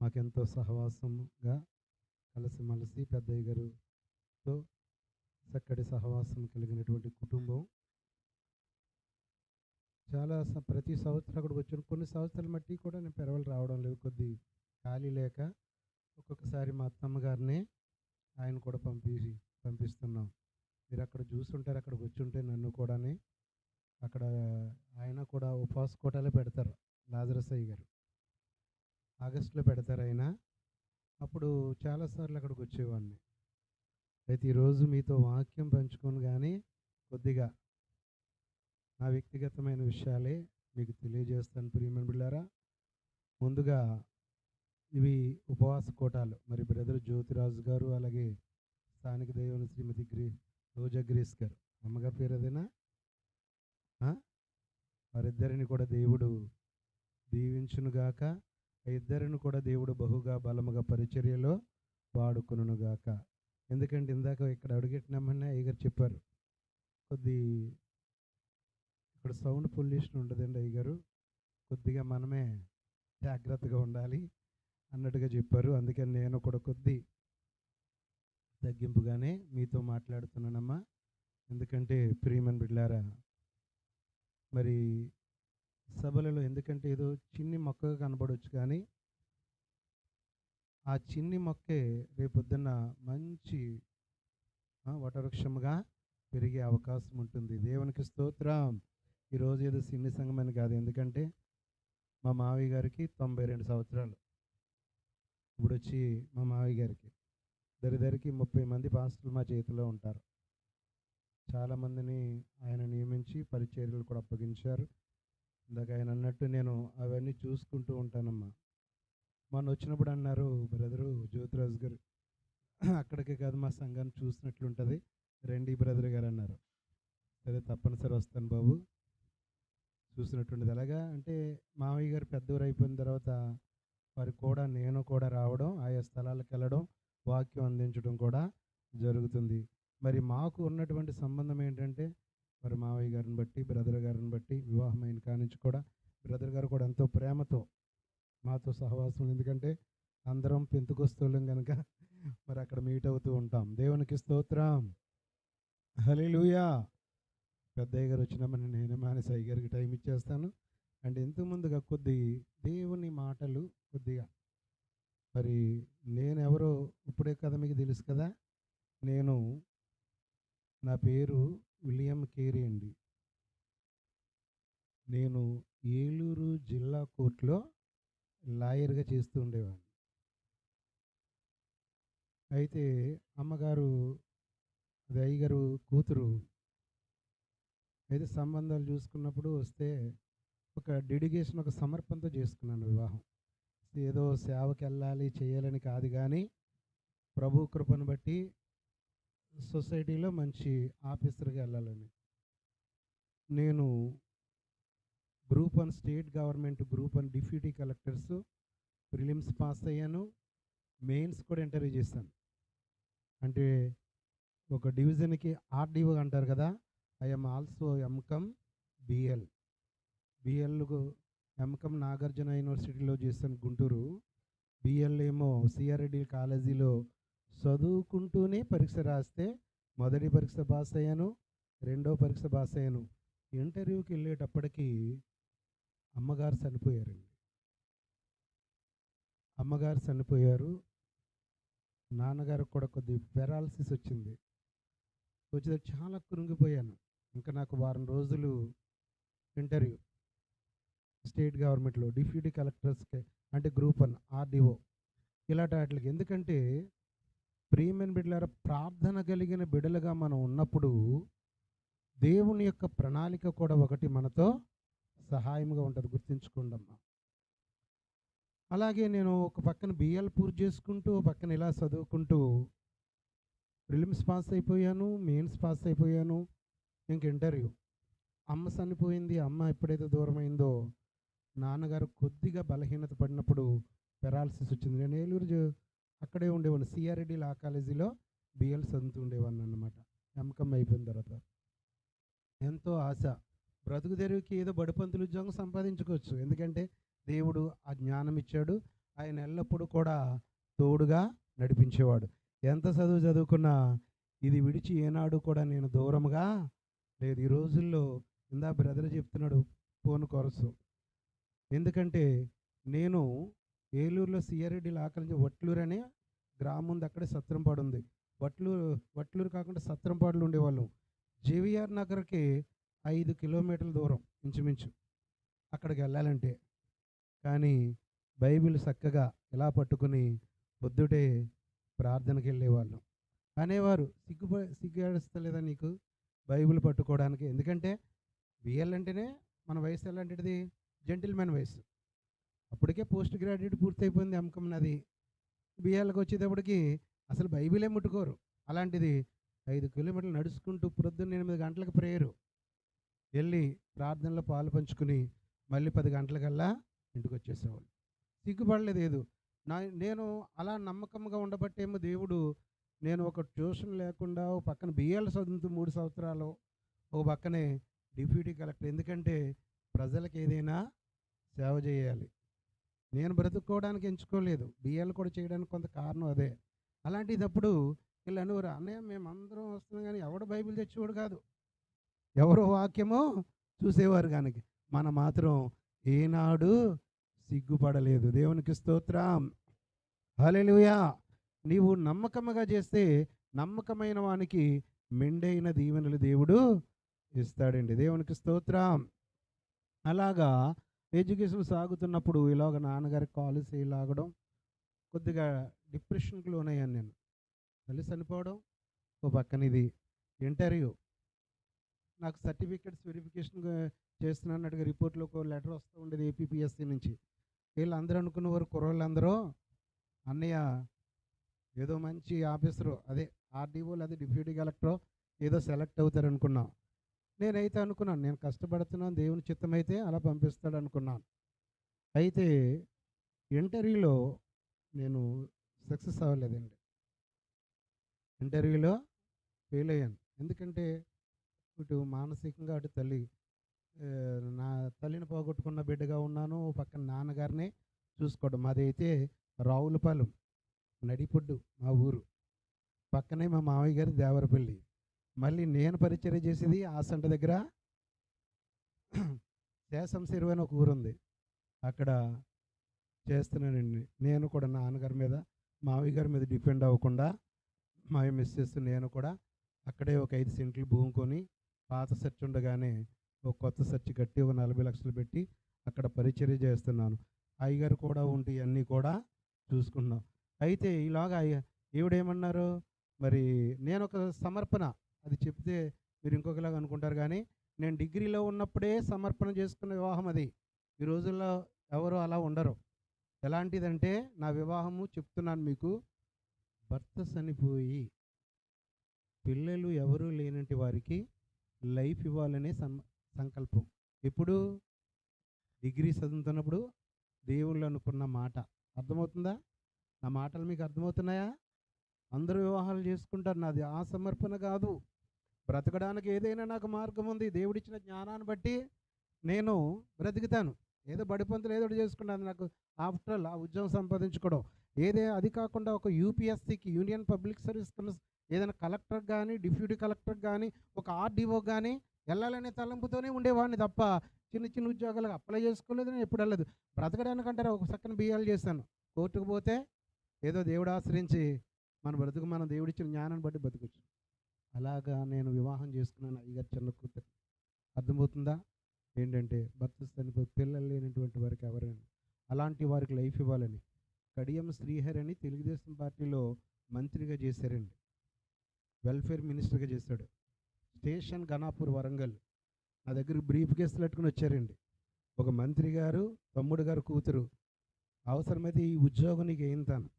మాకెంతో సహవాసంగా కలిసిమెలిసి పెద్దయ్య గారితో చక్కటి సహవాసం కలిగినటువంటి కుటుంబం. చాలా ప్రతి సంవత్సరం అక్కడికి వచ్చాను. కొన్ని సంవత్సరాలు మట్టి కూడా నేను పెరవలు రావడం లేదు, కొద్ది ఖాళీ లేక. ఒక్కొక్కసారి మా అత్తమ్మ గారిని ఆయన కూడా పంపిస్తున్నాం. మీరు అక్కడ చూస్తుంటారు, అక్కడికి వచ్చి ఉంటే నన్ను కూడాని అక్కడ ఆయన కూడా ఉపవాస కూటాలే పెడతారు. లాజరస్ అయ్య గారు ఆగస్టులో పెడతారు ఆయన. అప్పుడు చాలాసార్లు అక్కడికి వచ్చేవాడిని. అయితే ఈరోజు మీతో వాక్యం పంచుకొని కానీ కొద్దిగా నా వ్యక్తిగతమైన విషయాలే మీకు తెలియజేస్తాను ప్రియమైన బిడ్డలారా. ముందుగా ఇవి ఉపవాస కూటాలు. మరి బ్రదర్ జ్యోతిరాజు గారు, అలాగే స్థానిక దైవం శ్రీమతి రోజా గ్రేస్ గారు, అమ్మగారి పేరు అదేనా, వారిద్దరిని కూడా దేవుడు దీవించునుగాక. ఆ ఇద్దరిని కూడా దేవుడు బహుగా బలముగా పరిచర్యలో వాడుకొనుగాక. ఎందుకంటే ఇందాక ఇక్కడ అడుగెట్టినామని అయ్యగారు చెప్పారు, కొద్ది ఇక్కడ సౌండ్ పొల్యూషన్ ఉండదండి అయ్యగారు, కొద్దిగా మనమే జాగ్రత్తగా ఉండాలి అన్నట్టుగా చెప్పారు. అందుకని నేను కూడా కొద్ది తగ్గింపుగానే మీతో మాట్లాడుతున్నానమ్మా. ఎందుకంటే ప్రియమైన బిడ్డలారా, మరి సభలలో ఎందుకంటే ఏదో చిన్ని మొక్కగా కనబడవచ్చు, కానీ ఆ చిన్ని మొక్కే రేపొద్దున్న మంచి వటవృక్షముగా పెరిగే అవకాశం ఉంటుంది. దేవునికి స్తోత్రం. ఈరోజు ఏదో సిన్ని సంఘమని కాదు, ఎందుకంటే మా మావయ్య గారికి 92 సంవత్సరాలు. ఇప్పుడు వచ్చి మా మావయ్య గారికి దరిదరికి 30 మంది పాస్టర్లు మా చేతిలో ఉంటారు. చాలామందిని ఆయన నియమించి పరిచర్యలు కూడా అప్పగించారు. ఇందాక ఆయన అన్నట్టు నేను అవన్నీ చూసుకుంటూ ఉంటానమ్మా. మొన్న వచ్చినప్పుడు అన్నారు బ్రదరు జ్యోతిరాజు గారు, అక్కడికే కాదు మా సంఘాన్ని చూసినట్లుంటుంది రండి బ్రదర్ గారు అన్నారు. సరే తప్పనిసరి వస్తాను బాబు, చూసినట్టుండేది. ఎలాగా అంటే మావయ్య గారు పెద్దవారు అయిపోయిన తర్వాత వారికి కూడా నేను కూడా రావడం, ఆయా స్థలాలకు వెళ్ళడం, వాక్యం అందించడం కూడా జరుగుతుంది. మరి మాకు ఉన్నటువంటి సంబంధం ఏంటంటే, మరి మావయ్య గారిని బట్టి, బ్రదర్ గారిని బట్టి, వివాహమైన కానించి కూడా బ్రదర్ గారు కూడా ఎంతో ప్రేమతో మాతో సహవాసం. ఎందుకంటే అందరం పెంతుకొస్తూళ్ళం కనుక మరి అక్కడ మీట్ అవుతూ ఉంటాం. దేవునికి స్తోత్రం, హల్లెలూయా. పెద్దయ్య గారు వచ్చినామని నేనే మానేసి అయ్య గారికి టైం ఇచ్చేస్తాను. అంటే ఇంతకు ముందుగా కొద్ది దేవుని మాటలు కొద్దిగా, మరి నేను ఎవరో ఇప్పుడే కదా మీకు తెలుసు కదా. నా పేరు విలియం కేరీ అండి. నేను ఏలూరు జిల్లా కోర్టులో లాయర్గా చేస్తూ ఉండేవాడిని. అయితే అమ్మగారు అది అయ్యగారు కూతురు. అయితే సంబంధాలు చూసుకున్నప్పుడు వస్తే ఒక డెడికేషన్, ఒక సమర్పణతో చేసుకున్నాను వివాహం. ఏదో సేవకి వెళ్ళాలి చేయాలని కాదు, కానీ ప్రభు కృపను బట్టి సొసైటీలో మంచి ఆఫీసర్గా వెళ్ళాలని. నేను group 1 state government group 1 deputy collectors prelims pass అయ్యాను. మెయిన్స్ కూడా ఇంటర్వ్యూ చేశాను. అంటే ఒక డివిజన్కి ఆర్డీఓ అంటారు కదా, ఐఎమ్ ఆల్సో ఎంకమ్ బిఎల్కు ఎంకమ్ నాగార్జున యూనివర్సిటీలో చేశాను గుంటూరు. బిఎల్ ఏమో సిఆర్ఐడి కాలేజీలో చదువుకుంటూనే పరీక్ష రాస్తే మొదటి పరీక్ష పాస్ అయ్యాను, రెండో పరీక్ష పాస్ అయ్యాను. ఇంటర్వ్యూకి వెళ్ళేటప్పటికి అమ్మగారు చనిపోయారు. నాన్నగారు కూడా కొద్ది పెరాలసిస్ వచ్చింది. వచ్చి చాలా కృంగిపోయాను. ఇంకా నాకు వారం రోజులు ఇంటర్వ్యూ స్టేట్ గవర్నమెంట్లో డిప్యూటీ కలెక్టర్స్కి, అంటే గ్రూప్ 1 ఆర్డీఓ ఇలాంటి వాటికి. ఎందుకంటే ప్రియమైన బిడ్డలారా, ప్రార్థన కలిగిన బిడ్డలుగా మనం ఉన్నప్పుడు దేవుని యొక్క ప్రణాళిక కూడా ఒకటి మనతో సహాయంగా ఉంటుంది, గుర్తుంచుకోండి అమ్మా. అలాగే నేను ఒక పక్కన బిఎల్ పూర్తి చేసుకుంటూ, ఒక పక్కన ఇలా చదువుకుంటూ ప్రిలిమ్స్ పాస్ అయిపోయాను, మెయిన్స్ పాస్ అయిపోయాను. ఇంక ఇంటర్వ్యూ. అమ్మ చనిపోయింది. అమ్మ ఎప్పుడైతే దూరమైందో నాన్నగారు కొద్దిగా బలహీనత పడినప్పుడు పెరాలసిస్ వచ్చింది. నేను ఏలూరు అక్కడే ఉండేవాడిని, సిఆర్ఐడి లా కాలేజీలో బిఎల్ చదువుతూ ఉండేవాడిని అన్నమాట. ఎంకమ్ అయిపోయిన తర్వాత ఎంతో ఆశ, బ్రతుకు తెరువుకి ఏదో బడిపంతులు ఉద్యోగం సంపాదించుకోవచ్చు, ఎందుకంటే దేవుడు ఆ జ్ఞానం ఇచ్చాడు, ఆ ఆయన ఎల్లప్పుడూ కూడా తోడుగా నడిపించేవాడు. ఎంత చదువు చదువుకున్నా ఇది విడిచి ఏనాడు కూడా నేను దూరంగా లేదు. ఈ రోజుల్లో ఇందా బ్రదర్ చెప్తున్నాడు ఫోన్ కొరసు. ఎందుకంటే నేను ఏలూరులో సిఆర్రెడ్డి ఆకలి వట్లూరు అనే గ్రామం ఉంది. అక్కడే సత్రంపాడు ఉంది. వట్లూరు కాకుండా సత్రంపాడులో ఉండేవాళ్ళం. జేవిఆర్ నగర్కి 5 కిలోమీటర్ల దూరం ఇంచుమించు అక్కడికి వెళ్ళాలంటే. కానీ బైబిల్ చక్కగా ఇలా పట్టుకుని పొద్దుటే ప్రార్థనకి వెళ్ళేవాళ్ళం. అనేవారు సిగ్గేస్తలేదా నీకు బైబిల్ పట్టుకోవడానికి? ఎందుకంటే బిఎల్ అంటేనే మన వయసు ఎలాంటిది, జెంటిల్మెన్ వయసు. అప్పటికే పోస్ట్ గ్రాడ్యుయేట్ పూర్తయిపోయింది ఎంకమ్ నాది. బిఎల్కి వచ్చేటప్పటికి అసలు బైబిలే ముట్టుకోరు. అలాంటిది 5 కిలోమీటర్లు నడుచుకుంటూ పొద్దున్న 8 గంటలకు ప్రేయరు వెళ్ళి ప్రార్థనలో పాలు పంచుకుని మళ్ళీ 10 గంటలకల్లా ఇంటికి వచ్చేసేవాళ్ళు. సిగ్గుపడలేదు ఏదో. నేను అలా నమ్మకంగా ఉండబట్టేమో దేవుడు, నేను ఒక ట్యూషన్ లేకుండా ఒక పక్కన బిఎల్ చదువుతూ 3 సంవత్సరాలు, ఒక పక్కనే డిప్యూటీ కలెక్టర్. ఎందుకంటే ప్రజలకు ఏదైనా సేవ చేయాలి. నేను బ్రతుక్కోవడానికి ఎంచుకోలేదు, బిఎల్ కూడా చేయడానికి కొంత కారణం అదే. అలాంటిదప్పుడు వీళ్ళు అనేవారు, అన్నయ్య మేమందరం వస్తున్నాం కానీ ఎవడు బైబిల్ తెచ్చేవాడు కాదు, ఎవరో వాక్యమో చూసేవారు కానీ మన మాత్రం ఏనాడు సిగ్గుపడలేదు. దేవునికి స్తోత్రం, హల్లెలూయా. నీవు నమ్మకముగా చేస్తే నమ్మకమైన వానికి మెండైన దీవెనలు దేవుడు ఇస్తాడండి. దేవునికి స్తోత్రం. అలాగా ఎడ్యుకేషన్ సాగుతున్నప్పుడు ఇలాగ నాన్నగారికి కాలేజ్ లాగడం, కొద్దిగా డిప్రెషన్కి లోనయ్యాను నేను. తల్లి చనిపోవడం, ఓ పక్కన ఇది ఇంటర్వ్యూ, నాకు సర్టిఫికెట్స్ వెరిఫికేషన్ చేస్తున్నట్టుగా రిపోర్ట్లో ఒక లెటర్ వస్తూ ఉండేది ఏపీపీఎస్సీ నుంచి. వీళ్ళందరూ అనుకున్నవారు, కుర్రోళ్ళందరూ అన్నయ్య ఏదో మంచి ఆఫీసరు, అదే ఆర్డీఓ లేదా డిప్యూటీ కలెక్టరో ఏదో సెలెక్ట్ అవుతారు అనుకున్నాం. నేనైతే అనుకున్నాను నేను కష్టపడుతున్నాను, దేవుని చిత్తం అయితే అలా పంపిస్తాడు అనుకున్నాను. అయితే ఇంటర్వ్యూలో నేను సక్సెస్ అవ్వలేదండి. ఇంటర్వ్యూలో ఫెయిల్ అయ్యాను. ఎందుకంటే ఇటు మానసికంగా అటు నా తల్లిని పోగొట్టుకున్న బిడ్డగా ఉన్నాను, పక్కన నాన్నగారిని చూసుకోవడం. మాదైతే రావులపాలెం నడిపొడ్డు మా ఊరు, పక్కనే మా మామయ్య గారి దేవరపల్లి. మళ్ళీ నేను పరిచర్య చేసేది ఆసంట దగ్గర శేషంశెరువు అని ఒక ఊరు ఉంది, అక్కడ చేస్తున్నానండి. నేను కూడా నాన్నగారి మీద మామయ్య గారి మీద డిపెండ్ అవ్వకుండా మా మిస్సెస్ నేను కూడా అక్కడే ఒక 5 సెంట్లు భూమి కొని, పాత సెర్చ్ ఉండగానే ఒక కొత్త సెర్చ్ కట్టి ఒక 40 లక్షలు పెట్టి అక్కడ పరిచర్య చేస్తున్నాను. అయ్యగారు కూడా ఉంటే ఇవన్నీ కూడా చూసుకున్నాం. అయితే ఇలాగా ఈవిడేమన్నారు, మరి నేను ఒక సమర్పణ అది చెప్తే మీరు ఇంకొకలాగా అనుకుంటారు కానీ నేను డిగ్రీలో ఉన్నప్పుడే సమర్పణ చేసుకున్న వివాహం అది. ఈ రోజుల్లో ఎవరు అలా ఉండరు. ఎలాంటిదంటే నా వివాహము చెప్తున్నాను మీకు, భర్త చనిపోయి పిల్లలు ఎవరూ లేనటి వారికి లైఫ్ ఇవ్వాలనే సంకల్పం. ఎప్పుడు డిగ్రీ చదువుతున్నప్పుడు దేవుళ్ళు అనుకున్న మాట. అర్థమవుతుందా? నా మాటలు మీకు అర్థమవుతున్నాయా? అందరూ వివాహాలు చేసుకుంటారు, నాది ఆ సమర్పణ కాదు. బ్రతకడానికి ఏదైనా నాకు మార్గం ఉంది, దేవుడిచ్చిన జ్ఞానాన్ని బట్టి నేను బ్రతుకుతాను. ఏదో బడిపంతులు ఏదో చేసుకున్నాను, నాకు ఆఫ్టర్ ఆల్ ఆ ఉద్యోగం సంపాదించుకోవడం అది కాకుండా ఒక యూపీఎస్సీకి, యూనియన్ పబ్లిక్ సర్వీస్ కమిషన్, ఏదైనా కలెక్టర్ కానీ డిప్యూటీ కలెక్టర్ కానీ ఒక ఆర్డీఓ కానీ వెళ్ళాలనే తలంపుతోనే ఉండేవాడిని తప్ప చిన్న చిన్న ఉద్యోగాలకు అప్లై చేసుకోలేదు, నేను ఎప్పుడు వెళ్ళలేదు. బ్రతకడానికంటారా ఒక సెకండ్ బిఏలు చేశాను. కోర్టుకు పోతే ఏదో దేవుడు ఆశ్రయించి మన బ్రతుకు మనం దేవుడిచ్చిన జ్ఞానాన్ని బట్టి బతుకొచ్చు. అలాగా నేను వివాహం చేసుకున్నాను అయ్యగారు చిన్న కూతురు. అర్థమవుతుందా? ఏంటంటే భర్త చనిపోయి పిల్లలు లేనటువంటి వారికి ఎవరైనా అలాంటి వారికి లైఫ్ ఇవ్వాలని కడియం శ్రీహరి అని తెలుగుదేశం పార్టీలో మంత్రిగా చేశారండి, వెల్ఫేర్ మినిస్టర్గా చేశాడు. స్టేషన్ ఘనాపూర్ వరంగల్. నా దగ్గరికి బ్రీఫ్ కేసులు పెట్టుకుని వచ్చారండి. ఒక మంత్రి గారు తమ్ముడు గారు కూతురు, అవసరమైతే ఈ ఉద్యోగం నీకు ఏంతాను,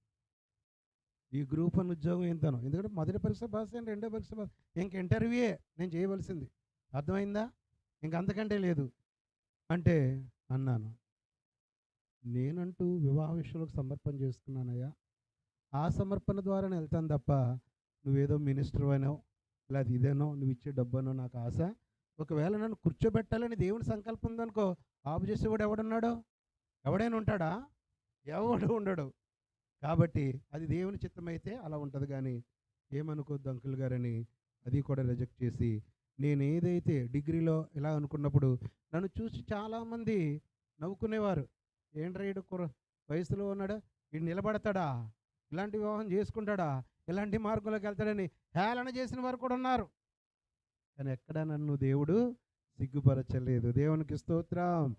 ఈ గ్రూప్ అని ఉద్యోగం ఏంతాను. ఎందుకంటే మొదటి పరీక్ష పాస్ అయ్యాను, రెండో పరీక్ష పాస్, ఇంక ఇంటర్వ్యూయే నేను చేయవలసింది. అర్థమైందా? ఇంక అంతకంటే లేదు అంటే అన్నాను, నేనంటూ వివాహ విషయంలో సమర్పణ చేసుకున్నానయ్యా, ఆ సమర్పణ ద్వారా వెళ్తాను తప్ప నువ్వేదో మినిస్టర్ అయినావు లేదా ఇదేనో నువ్వు ఇచ్చే డబ్బనో నాకు ఆశ. ఒకవేళ నన్ను కూర్చోబెట్టాలని దేవుని సంకల్పం ఉందనుకో, ఆపు చేసేవాడు ఎవడున్నాడో? ఎవడైనా ఉంటాడా? ఎవడు ఉండడు. కాబట్టి అది దేవుని చిత్తమైతే అలా ఉంటది గానీ, ఏమనుకోద్దు అంకుల్ గారని అది కూడా రిజెక్ట్ చేసి, నేనేదైతే డిగ్రీలో ఇలా అనుకున్నప్పుడు నన్ను చూసి చాలామంది నవ్వుకునేవారు. ఏంట్రా ఈడు వయసులో ఉన్నాడు, ఈడు నిలబడతాడా? ఇలాంటి వివాహం చేసుకుంటాడా? ఇలాంటి మార్గంలోకి వెళ్తాడని హేళన చేసిన వారు కూడా ఉన్నారు. కానీ ఎక్కడ నన్ను దేవుడు సిగ్గుపరచలేదు. దేవునికి స్తోత్రం.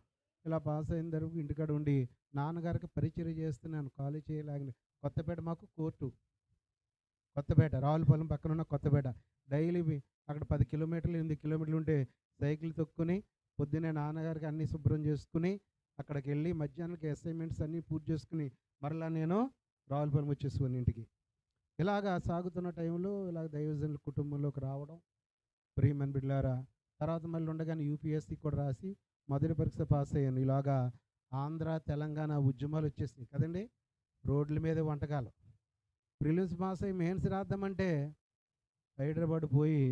ఇలా పాస్ అయిన తర్వాత ఇంటికాడ ఉండి నాన్నగారికి పరిచర్య చేస్తున్నాను. కాలేజ్ చేయలాగిన కొత్తపేట మాకు కోర్టు. కొత్తపేట రావులపాలెం పక్కన ఉన్న కొత్తపేట. డైలీ అక్కడ 10 కిలోమీటర్లు 8 కిలోమీటర్లు ఉంటే సైకిల్ తొక్కుని పొద్దున్నే నాన్నగారికి అన్నీ శుభ్రం చేసుకుని అక్కడికి వెళ్ళి మధ్యాహ్నానికి అసైన్మెంట్స్ అన్నీ పూర్తి చేసుకుని మరలా నేను రావులపాలెం వచ్చేసుకుని ఇంటికి. ఇలాగా సాగుతున్న టైంలో ఇలాగ దైవజనుల కుటుంబంలోకి రావడం, ప్రియమైన బిడ్డలారా, తర్వాత మళ్ళీ ఉండగానే యూపీఎస్సీ కూడా రాసి మొదటి పరీక్ష పాస్ అయ్యాను. ఇలాగా ఆంధ్ర తెలంగాణ ఉద్యమాలు వచ్చేసినాయి కదండి. రోడ్ల మీద వంటకాలు. ప్రిలిమ్స్ పాస్ అయ్యి మెయిన్స్ రాద్దామంటే హైదరాబాద్ పోయి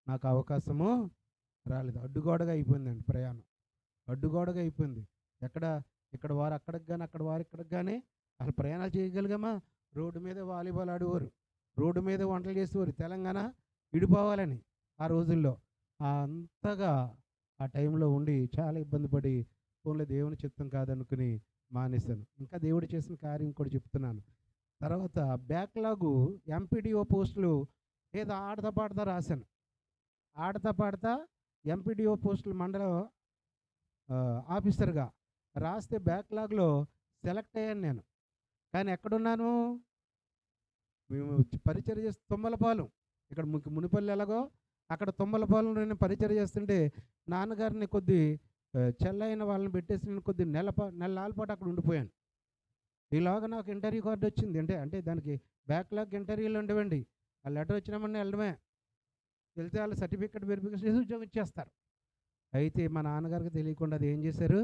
నాకు అవకాశము రాలేదు. అడ్డుగోడగా అయిపోయిందండి ప్రయాణం. అడ్డుగోడగా అయిపోయింది. ఇక్కడ వారు అక్కడికి కానీ అక్కడ వారు ఇక్కడికి కానీ అసలు ప్రయాణాలు చేయగలిగామా? రోడ్డు మీద వాలీబాల్ ఆడేవారు, రోడ్డు మీద వంటలు చేసేవారు. తెలంగాణ విడిపోవాలని ఆ రోజుల్లో అంతగా ఆ టైంలో ఉండి చాలా ఇబ్బంది పడి ఫోన్లో దేవుని చిత్తం కాదనుకుని మానేశాను. ఇంకా దేవుడు చేసిన కార్యం కూడా చెప్తున్నాను. తర్వాత బ్యాక్లాగు ఎంపీడీఓ పోస్టులు ఏదో ఆడతా పాడతా రాశాను. ఆడతా పాడతా ఎంపీడీఓ పోస్టులు మండలం ఆఫీసర్గా రాస్తే బ్యాక్లాగ్లో సెలెక్ట్ అయ్యాను నేను. కానీ ఎక్కడున్నాను? మేము పరిచర్య చేస్తే తుమ్మలపాలెం, ఇక్కడ మునిపల్లి ఎలాగో అక్కడ తుమ్మలపాలెం నేను పరిచర్య చేస్తుంటే నాన్నగారిని కొద్ది చెల్లైన వాళ్ళని పెట్టేసి నేను కొద్ది నెలల పాటు అక్కడ ఉండిపోయాను. ఈలోగా నాకు ఇంటర్వ్యూ కార్డు వచ్చింది. అంటే దానికి బ్యాక్లాగ్ ఇంటర్వ్యూలు ఉండవండి. ఆ లెటర్ వచ్చినామని వెళ్ళడమే. వెళ్తే వాళ్ళు సర్టిఫికేట్ వెరిఫికేషన్ చేసి ఉద్యోగం ఇచ్చేస్తారు. అయితే మా నాన్నగారికి తెలియకుండా అది ఏం చేశారు,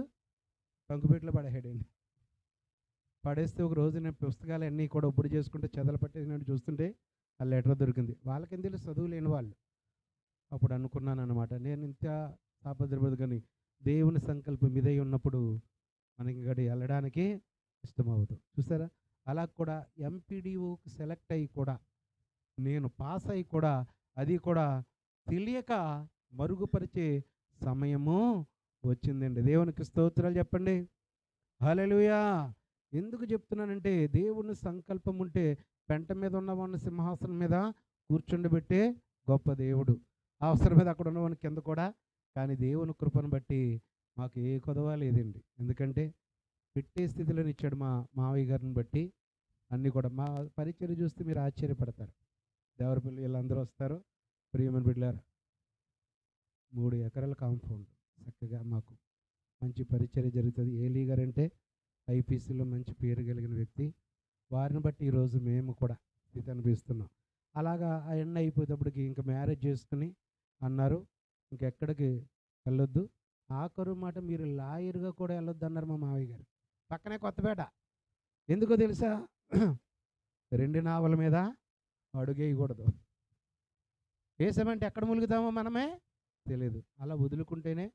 పంకుపేటలో పడేసాడండి. పడేస్తే ఒక రోజు నేను పుస్తకాలు అన్నీ కూడా ఒప్పుడు చేసుకుంటే చెదలు పట్టేసినట్టు చూస్తుంటే ఆ లెటర్ దొరికింది. వాళ్ళకేం తెలియదు, చదువు లేని వాళ్ళు. అప్పుడు అనుకున్నాను అనమాట, నేను ఇంత తాపత్రపడదు కానీ దేవుని సంకల్పం ఇదై ఉన్నప్పుడు మనకి ఇక్కడ వెళ్ళడానికి ఇష్టమవుతుంది. చూసారా, అలా కూడా ఎంపీడీఓకి సెలెక్ట్ అయ్యి కూడా నేను పాస్ అయ్యి కూడా అది కూడా తెలియక మరుగుపరిచే సమయము వచ్చిందండి. దేవునికి స్తోత్రాలు చెప్పండి. హల్లెలూయా. ఎందుకు చెప్తున్నానంటే దేవుని సంకల్పం ఉంటే పెంట మీద ఉన్నవాడిని సింహాసనం మీద కూర్చుండబెట్టే గొప్ప దేవుడు. అవసరం మీద అక్కడ ఉన్నవాడిని కింద కూడా. కానీ దేవుని కృపను బట్టి మాకు ఏ కొదవ లేదండి. ఎందుకంటే పెట్టే స్థితిలోని ఇచ్చాడు మా మావయ్య గారిని బట్టి. అన్నీ కూడా మా పరిచర్య చూస్తే మీరు ఆశ్చర్యపడతారు. దేవరపల్లి వీళ్ళందరూ వస్తారు. ప్రియమైన బిడ్డలారా, 3 ఎకరాల కాంపౌండ్ చక్కగా మాకు మంచి పరిచర్య జరుగుతుంది. ఏలీ గారంటే ఐపీసీలో మంచి పేరు కలిగిన వ్యక్తి. వారిని బట్టి ఈరోజు మేము కూడా స్థితి అనిపిస్తున్నాం. అలాగా ఆ ఎండ అయిపోయేటప్పటికి ఇంకా మ్యారేజ్ చేసుకుని అన్నారు, ఇంకెక్కడికి వెళ్ళొద్దు. ఆఖరు మాట, మీరు లాయర్గా కూడా వెళ్ళొద్దు అన్నారు మా మావయ్య గారు. పక్కనే కొత్తపేట. ఎందుకో తెలుసా? 2 నావల మీద అడుగేయకూడదు. వేసామంటే ఎక్కడ ములుగుతామో మనమే తెలియదు. అలా వదులుకుంటేనే.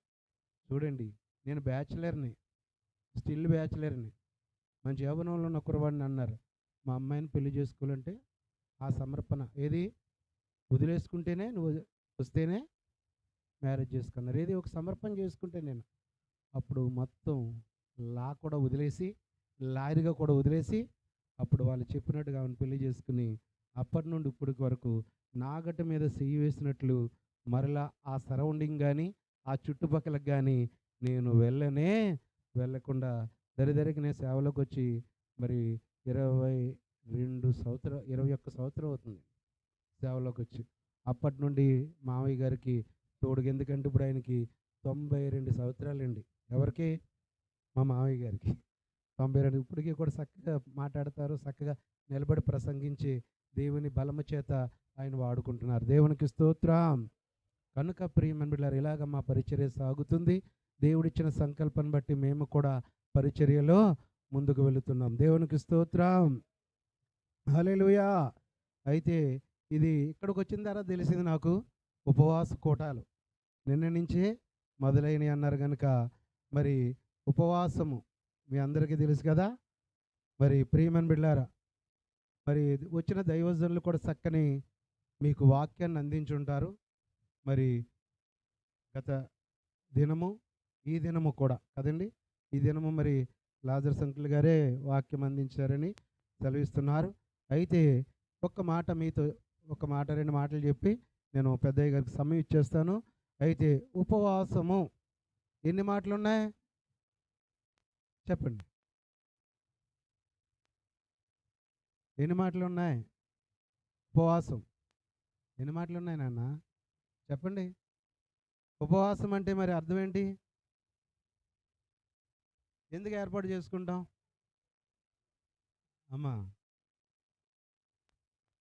చూడండి, నేను బ్యాచులర్ని, స్టిల్ బ్యాచులర్ని. మంచి యవ్వనంలో ఉన్న కుర్రవాడిని అన్నారు. మా అమ్మాయిని పెళ్లి చేసుకోవాలంటే ఆ సమర్పణ ఏది వదిలేసుకుంటేనే, నువ్వు వస్తేనే మ్యారేజ్ చేసుకున్నారు. ఏది ఒక సమర్పణ చేసుకుంటే నేను అప్పుడు మొత్తం లా కూడా వదిలేసి, లాయర్గా కూడా వదిలేసి, అప్పుడు వాళ్ళు చెప్పినట్టుగా ఆమెను పెళ్లి చేసుకుని అప్పటి నుండి ఇప్పటికి వరకు నాగటి మీద చెయ్యి వేసినట్లు మరలా ఆ సరౌండింగ్ కానీ ఆ చుట్టుపక్కలకు కానీ నేను వెళ్ళకుండా దరిదరికి నేను సేవలోకి వచ్చి మరి 21 సంవత్సరం అవుతుంది సేవలోకి వచ్చి. అప్పటి నుండి మామయ్య గారికి తోడుగా, ఎందుకంటే ఇప్పుడు ఆయనకి 92 సంవత్సరాలండి. ఎవరికి? మా మామయ్య గారికి 92. ఇప్పటికీ కూడా చక్కగా మాట్లాడతారు, చక్కగా నిలబడి ప్రసంగించి దేవుని బలము చేత ఆయన వాడుకుంటున్నారు. దేవునికి స్తోత్రం. కనుక ప్రియమైన బిడ్డలారా, ఇలాగ మా పరిచర్య సాగుతుంది. దేవుడిచ్చిన సంకల్పాన్ని బట్టి మేము కూడా పరిచర్యలో ముందుకు వెళుతున్నాం. దేవునికి స్తోత్రం. హల్లెలూయా. అయితే ఇది ఇక్కడికి వచ్చిన తర్వాత తెలిసింది నాకు, ఉపవాస కూటాలు నిన్న నుంచే మొదలైనవి అన్నారు కనుక మరి ఉపవాసము మీ అందరికీ తెలుసు కదా. మరి ప్రియమైన బిడ్డలారా, మరి వచ్చిన దైవజనులు కూడా చక్కని మీకు వాక్యాన్ని అందించుంటారు. మరి గత దినము, ఈ దినము కూడా కదండి, ఈ దినము మరి లాజర్ అంకుల్ గారే వాక్యం అందించారని సెలవిస్తున్నారు. అయితే ఒక్క మాట మీతో, ఒక మాట రెండు మాటలు చెప్పి నేను పెద్దయ్య గారికి సమయం ఇచ్చేస్తాను. అయితే ఉపవాసము ఎన్ని మాటలు ఉన్నాయి చెప్పండి? ఎన్ని మాటలు ఉన్నాయి? ఉపవాసం ఎన్ని మాటలు ఉన్నాయి నాన్న చెప్పండి? ఉపవాసం అంటే మరి అర్థం ఏంటి? ఎందుకు ఏర్పాటు చేసుకుంటాం అమ్మా?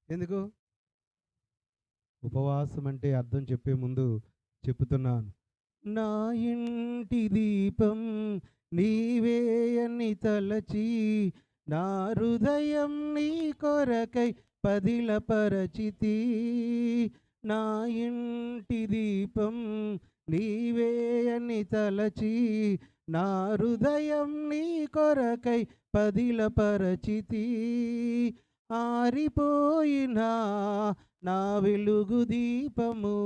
ఎందుకు ఉపవాసం అంటే అర్థం చెప్పే ముందు చెప్తున్నాను. నా ఇంటి దీపం నీవే అని తలచి, నా హృదయం నీ కొరకై పదిలపరచితి. నా ఇంటి దీపం నీవే అని తలచి, నా హృదయం నీ కొరకై పదిలపరచితి. ఆరిపోయినా నా వెలుగు దీపము,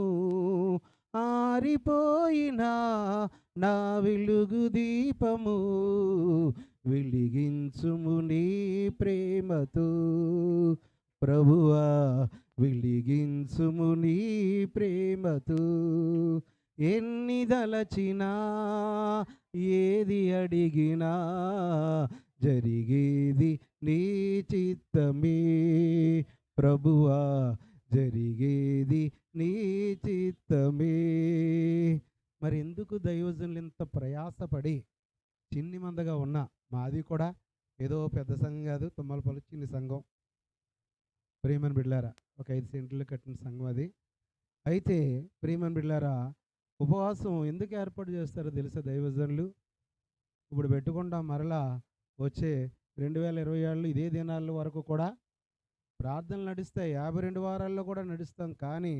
ఆరిపోయినా నా వెలుగు దీపము, వెలిగించుము నీ ప్రేమతో ప్రభువా, వెలిగించుము నీ ప్రేమతో. ఎన్ని దలచినా ఏది అడిగినా జరిగేది నీ చిత్తమే ప్రభువా, జరిగేది నీ చిత్తమే. మరి ఎందుకు దైవజనులు ఇంత ప్రయాసపడి చిన్ని మందగా ఉన్నా, మాది కూడా ఏదో పెద్ద సంఘం కాదు, తుమ్మలపల్లి చిన్ని సంఘం, ప్రియమైన బిడ్లారా, ఒక 5 సెంట్లు కట్టిన సంఘం అది. అయితే ప్రియమైన బిడ్లారా, ఉపవాసం ఎందుకు ఏర్పాటు చేస్తారో తెలుసా దైవజనులు? ఇప్పుడు పెట్టుకుంటాం, మరలా వచ్చే 2027 ఇదే దినాల వరకు కూడా ప్రార్థనలు నడుస్తాయి. 52 వారాల్లో కూడా నడుస్తాం. కానీ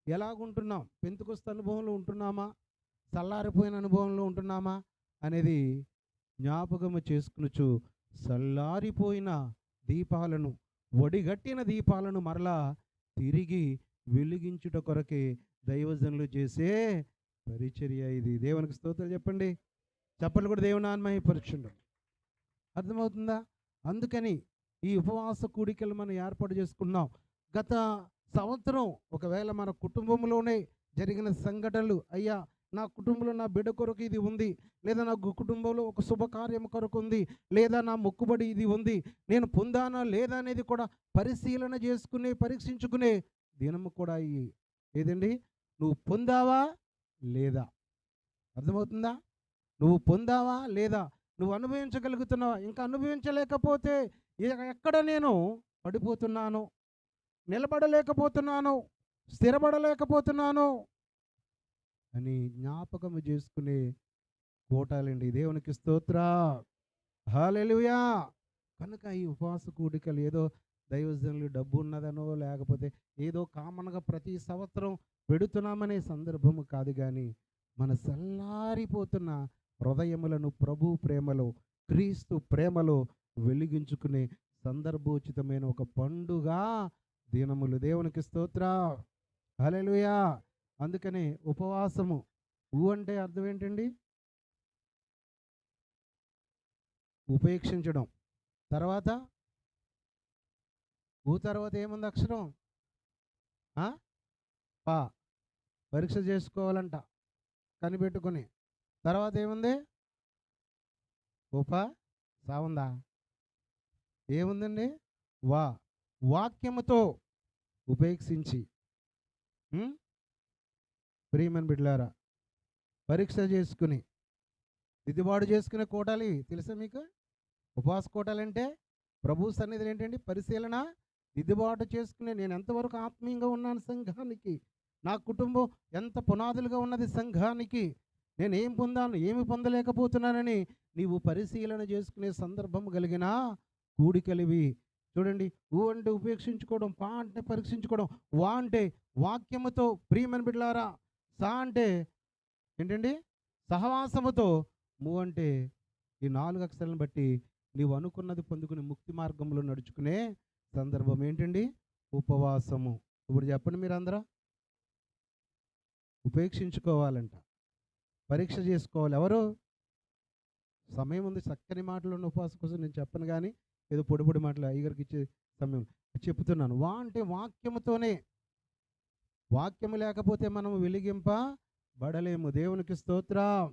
ఎలాగుంటున్నాం? పెంతుకొస్త అనుభవంలో ఉంటున్నామా, చల్లారిపోయిన అనుభవంలో ఉంటున్నామా అనేది జ్ఞాపకము చేసుకునుచు, చల్లారిపోయిన దీపాలను, ఒడిగట్టిన దీపాలను మరలా తిరిగి వెలిగించుట కొరకే దైవజనులు చేసే పరిచర్య ఇది. దేవునికి స్తోత్రాలు చెప్పండి. చెప్పలు కూడా దేవుని నామమున పరీక్షలు. అర్థమవుతుందా? అందుకని ఈ ఉపవాస కూడికలు మనం ఏర్పాటు చేసుకున్నాం. గత సంవత్సరం ఒకవేళ మన కుటుంబంలోనే జరిగిన సంఘటనలు, అయ్యా నా కుటుంబంలో నా బిడ్డ కొరకు ఇది ఉంది, లేదా నా కుటుంబంలో ఒక శుభకార్యం కొరకు ఉంది, లేదా నా మొక్కుబడి ఇది ఉంది, నేను పొందానా లేదా అనేది కూడా పరిశీలన చేసుకునే, పరీక్షించుకునే దినము కూడా ఏదండి? నువ్వు పొందావా లేదా? అర్థమవుతుందా? నువ్వు పొందావా లేదా? నువ్వు అనుభవించగలుగుతున్నావా? ఇంకా అనుభవించలేకపోతే ఎక్కడ నేను పడిపోతున్నాను, నిలబడలేకపోతున్నాను, స్థిరపడలేకపోతున్నాను అని జ్ఞాపకము చేసుకునే కోటాలండి. దేవునికి స్తోత్ర, హల్లెలూయా. కనుక ఈ ఉపవాస కూడికలు ఏదో దైవజనులు డబ్బు ఉన్నదనో, లేకపోతే ఏదో కామన్గా ప్రతి సంవత్సరం పెడుతున్నామనే సందర్భము కాదు, కానీ మన చల్లారిపోతున్న హృదయములను ప్రభు ప్రేమలో, క్రీస్తు ప్రేమలో వెలిగించుకునే సందర్భోచితమైన ఒక పండుగ దినములు. దేవునికి స్తోత్ర, హల్లెలూయా. అందుకనే ఉపవాసము అంటే అర్థం ఏంటండి? ఉపేక్షించడం. తర్వాత తర్వాత ఏముంది అక్షరం? పా. పరీక్ష చేసుకోవాలంట కనిపెట్టుకొని. తర్వాత ఏముంది? సావుందా? ఏముందండి? వాక్యముతో ఉపేక్షించి. ప్రియమైన బిడ్డలారా, పరీక్ష చేసుకుని దిద్దుబాటు చేసుకునే కోటాలి తెలుసా మీకు? ఉపవాస కోటాలంటే ప్రభు సన్నిధిలో ఏంటండి? పరిశీలన, దిద్దుబాటు చేసుకునే, నేను ఎంతవరకు ఆత్మీయంగా ఉన్నాను సంఘానికి, నా కుటుంబం ఎంత పునాదులుగా ఉన్నది సంఘానికి, నేను ఏం పొందాను, ఏమి పొందలేకపోతున్నానని నీవు పరిశీలన చేసుకునే సందర్భం కలిగిన కూడికలివి. చూడండి, అంటే ఉపేక్షించుకోవడం, పా అంటే పరీక్షించుకోవడం, వా అంటే వాక్యముతో. ప్రియమైన బిడ్డలారా, సా అంటే ఏంటండి? సహవాసముతో. అంటే ఈ 4 అక్షరాలను బట్టి నీవు అనుకున్నది పొందుకుని ముక్తి మార్గంలో నడుచుకునే సందర్భం ఏంటండి? ఉపవాసము. ఇప్పుడు చెప్పండి మీరందరూ. ఉపేక్షించుకోవాలంట, పరీక్ష చేసుకోవాలి. ఎవరు? సమయం ఉంది, చక్కని మాటలు ఉన్న ఉపవాసం కోసం నేను చెప్పను, కానీ ఏదో పొడి పొడి మాటలు అయ్యగారికి ఇచ్చే సమయం చెప్తున్నాను. అంటే వాక్యముతోనే. వాక్యము లేకపోతే మనం వెలిగింపబడలేము. దేవునికి స్తోత్రం,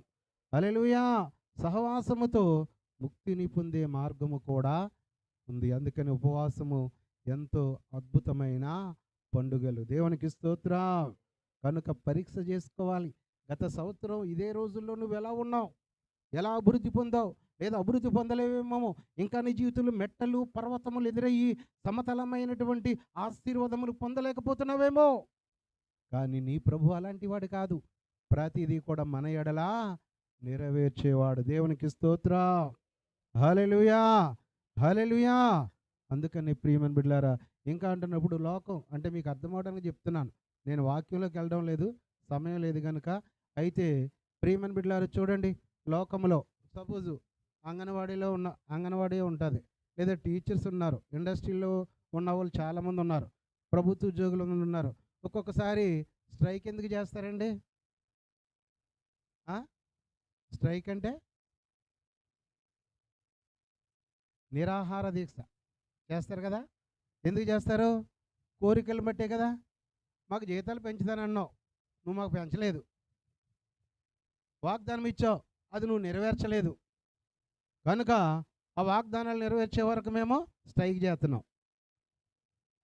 హల్లెలూయా. సహవాసముతో ముక్తిని పొందే మార్గము కూడా ఉంది. అందుకని ఉపవాసము ఎంతో అద్భుతమైన పండుగలు. దేవునికి స్తోత్రం. కనుక పరీక్ష చేసుకోవాలి. గత సంవత్సరం ఇదే రోజుల్లో నువ్వు ఎలా ఉన్నావు? ఎలా అభివృద్ధి పొందావు? లేదా అభివృద్ధి పొందలేవేమో. ఇంకా నీ జీవితంలో మెట్టలు పర్వతములు ఎదురయ్యి సమతలమైనటువంటి ఆశీర్వాదములు పొందలేకపోతున్నావేమో. కానీ నీ ప్రభు అలాంటి వాడు కాదు. ప్రతిదీ కూడా మన ఎడల నెరవేర్చేవాడు. దేవునికి స్తోత్రం, హల్లెలూయా, హల్లెలూయా. అందుకని ప్రియమైన బిడ్డలారా, ఇంకా అంటున్నప్పుడు లోకం అంటే మీకు అర్థమవడానికి చెప్తున్నాను. నేను వాక్యంలోకి వెళ్ళడం లేదు, సమయం లేదు కనుక. అయితే ప్రియమైన బిడ్డలారా చూడండి, లోకంలో సపోజు అంగన్వాడీ ఉంటుంది, లేదా టీచర్స్ ఉన్నారు, ఇండస్ట్రీలో ఉన్న వాళ్ళు చాలామంది ఉన్నారు, ప్రభుత్వ ఉద్యోగులు ఉన్నారు. ఒక్కొక్కసారి స్ట్రైక్ ఎందుకు చేస్తారండి? స్ట్రైక్ అంటే నిరాహార దీక్ష చేస్తారు కదా. ఎందుకు చేస్తారు? కోరికలు బట్టే కదా. మాకు జీతాలు పెంచుతానన్నావు, నువ్వు మాకు పెంచలేదు. వాగ్దానం ఇచ్చావు, అది నువ్వు నెరవేర్చలేదు. కనుక ఆ వాగ్దానాలు నెరవేర్చే వరకు మేము స్ట్రైక్ చేస్తున్నాం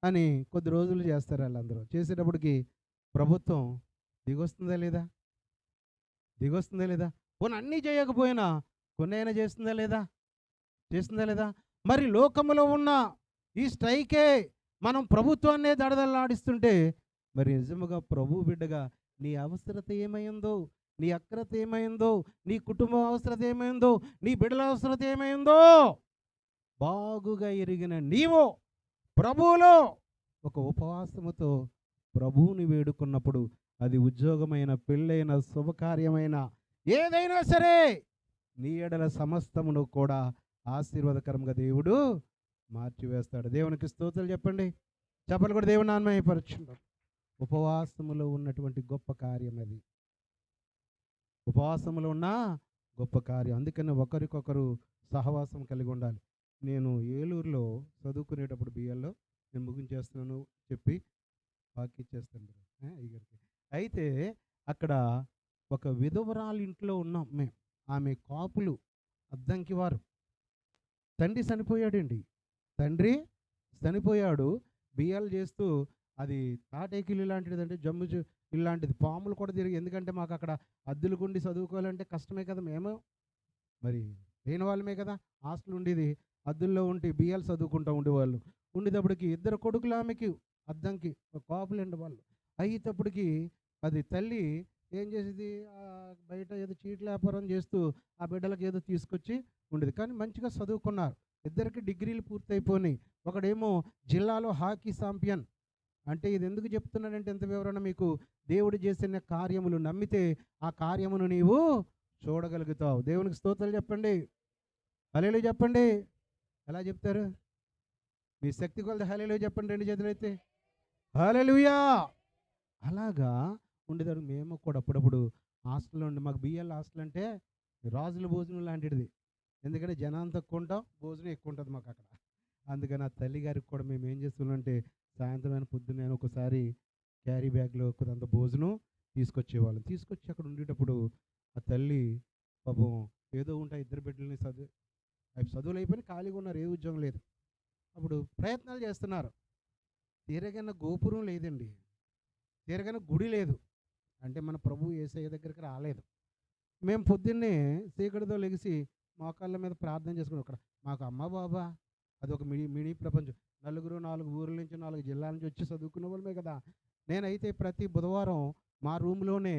అని కొద్ది రోజులు చేస్తారు. వాళ్ళందరూ చేసేటప్పటికి ప్రభుత్వం దిగొస్తుందా లేదా? పోనీ అన్నీ చేయకపోయినా కొన్ని అయినా చేస్తుందా లేదా? మరి లోకములో ఉన్న ఈ స్ట్రైకే మనం ప్రభుత్వాన్నే దడదల్లాడిస్తుంటే, మరి నిజముగా ప్రభు బిడ్డగా నీ అవసరత ఏమైందో, నీ అక్రత ఏమైందో, నీ కుటుంబం అవసరత ఏమైందో, నీ బిడ్డల అవసరత ఏమైందో బాగుగా ఎరిగిన నీవు ప్రభువులో ఒక ఉపవాసముతో ప్రభువుని వేడుకున్నప్పుడు, అది ఉద్యోగమైన, పెళ్ళైన, శుభకార్యమైన ఏదైనా సరే, నీ ఎడల సమస్తమును కూడా ఆశీర్వాదకరంగా దేవుడు మార్చివేస్తాడు. దేవునికి స్తోత్రాలు చెప్పండి. చెప్పలు కూడా దేవుని నామయపరచుకుంటాం. ఉపవాసములో ఉన్నటువంటి గొప్ప కార్యం అది. ఉపవాసములో ఉన్న గొప్ప కార్యం. అందుకని ఒకరికొకరు సహవాసం కలిగి ఉండాలి. నేను ఏలూరులో చదువుకునేటప్పుడు బిఎల్లో, నేను ముగించేస్తున్నాను చెప్పి బాకీ ఇచ్చేస్తాను అయ్యగారికి. అయితే అక్కడ ఒక విధవరాలు ఇంట్లో ఉన్నాం మేము. ఆమె కాపులు, అద్దంకి వారు. తండ్రి చనిపోయాడు. బియ్యాలు చేస్తూ, అది తాటేకిల్లు లాంటిది, అంటే జమ్ము ఇలాంటిది, పాములు కూడా తిరిగి. ఎందుకంటే మాకు అక్కడ అద్దెలు గుండి చదువుకోవాలంటే కష్టమే కదా. మేము మరి లేని వాళ్ళమే కదా. హాస్టల్ ఉండేది, అద్దుల్లో ఉండి బియ్యాలు చదువుకుంటూ ఉండేవాళ్ళు. ఉండేటప్పటికి 2 కొడుకులు ఆమెకి, అద్దంకి, కాపులండి వాళ్ళు. అయ్యేటప్పటికి అది తల్లి ఏం చేసేది, బయట ఏదో చీట్ల వ్యాపారం చేస్తూ ఆ బిడ్డలకు ఏదో తీసుకొచ్చి ఉండేది. కానీ మంచిగా చదువుకున్నారు, 2కి డిగ్రీలు పూర్తయిపోయినాయి. ఒకడేమో జిల్లాలో హాకీ ఛాంపియన్. అంటే ఇది ఎందుకు చెప్తున్నానంటే, ఎంత వివరణ మీకు, దేవుడు చేసిన కార్యములు నమ్మితే ఆ కార్యమును నీవు చూడగలుగుతావు. దేవునికి స్తోత్రాలు చెప్పండి, హల్లెలూయా చెప్పండి. ఎలా చెప్తారు? మీ శక్తి కొలది హల్లెలూయా చెప్పండి 2 చేతులైతే. హల్లెలూయా. అలాగా ఉండేదారు. మేము కూడా అప్పుడప్పుడు హాస్టల్లో ఉండి, మాకు బిఎల్ హాస్టల్ అంటే రాజుల భోజనం లాంటిది. ఎందుకంటే జనాన్ని తక్కువ ఉంటాం, భోజనం ఎక్కువ ఉంటుంది మాకు అక్కడ. అందుకని ఆ తల్లి గారికి కూడా మేము ఏం చేస్తున్నామంటే, సాయంత్రం పొద్దున్న ఒకసారి క్యారీ బ్యాగ్లో కొంత భోజనం తీసుకొచ్చేవాళ్ళం. తీసుకొచ్చి అక్కడ ఉండేటప్పుడు ఆ తల్లి పాపం ఏదో ఉంటాయి, 2 బిడ్డలని చదువులు అయిపోయి ఖాళీగా ఉన్నారు, ఏ ఉద్యోగం లేదు. అప్పుడు ప్రయత్నాలు చేస్తున్నారు. తీరగన్న గోపురం లేదండి, తీరగన్న గుడి లేదు. అంటే మన ప్రభు యేసయ్య దగ్గరికి రాలేదు. మేము పొద్దున్నే చీకటితో లెగిసి మోకాళ్ళ మీద ప్రార్థన చేసుకుని, అక్కడ మాకు అమ్మ బాబా అదొక మినీ ప్రపంచం. 4 ఊర్ల నుంచి, 4 జిల్లాల నుంచి వచ్చి చదువుకునే వాళ్ళమే కదా. నేనైతే ప్రతి బుధవారం మా రూమ్లోనే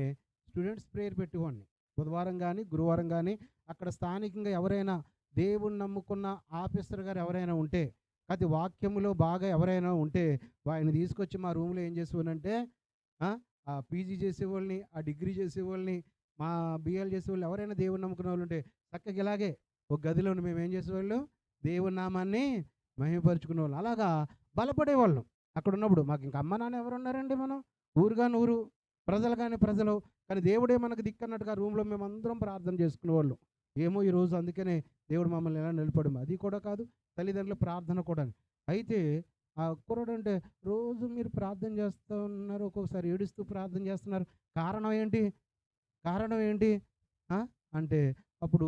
స్టూడెంట్స్ ప్రేయర్ పెట్టేవాడిని. బుధవారం కానీ గురువారం కానీ అక్కడ స్థానికంగా ఎవరైనా దేవుని నమ్ముకున్న ఆఫీసర్ గారు ఎవరైనా ఉంటే, అది వాక్యములో బాగా ఎవరైనా ఉంటే వారిని తీసుకొచ్చి మా రూమ్లో ఏం చేసేవాళ్ళంటే, ఆ పీజీ చేసేవాళ్ళని, ఆ డిగ్రీ చేసేవాళ్ళని, మా బిఎల్ చేసేవాళ్ళు ఎవరైనా దేవుని నమ్ముకునే వాళ్ళు ఉంటే చక్కగా ఇలాగే ఒక గదిలో మేము ఏం చేసేవాళ్ళు, దేవుని నామాన్ని మహిమపరుచుకునేవాళ్ళం. అలాగా బలపడేవాళ్ళం. అక్కడ ఉన్నప్పుడు మాకు ఇంక అమ్మ నాన్న ఎవరున్నారండి, మనం ఊరు కాని ఊరు, ప్రజలు కానీ ప్రజలు. కానీ దేవుడే మనకు దిక్కన్నట్టుగా రూమ్లో మేమందరం ప్రార్థన చేసుకునేవాళ్ళం. ఏమో ఈరోజు అందుకనే దేవుడు మమ్మల్ని ఎలా నిలపడం, అది కూడా కాదు, తల్లిదండ్రుల ప్రార్థన కూడా. అయితే ఆ కుర్రోడు అంటే, రోజు మీరు ప్రార్థన చేస్తూ ఉన్నారు, ఒక్కొక్కసారి ఏడుస్తూ ప్రార్థన చేస్తున్నారు, కారణం ఏంటి, కారణం ఏంటి ఆ? అంటే అప్పుడు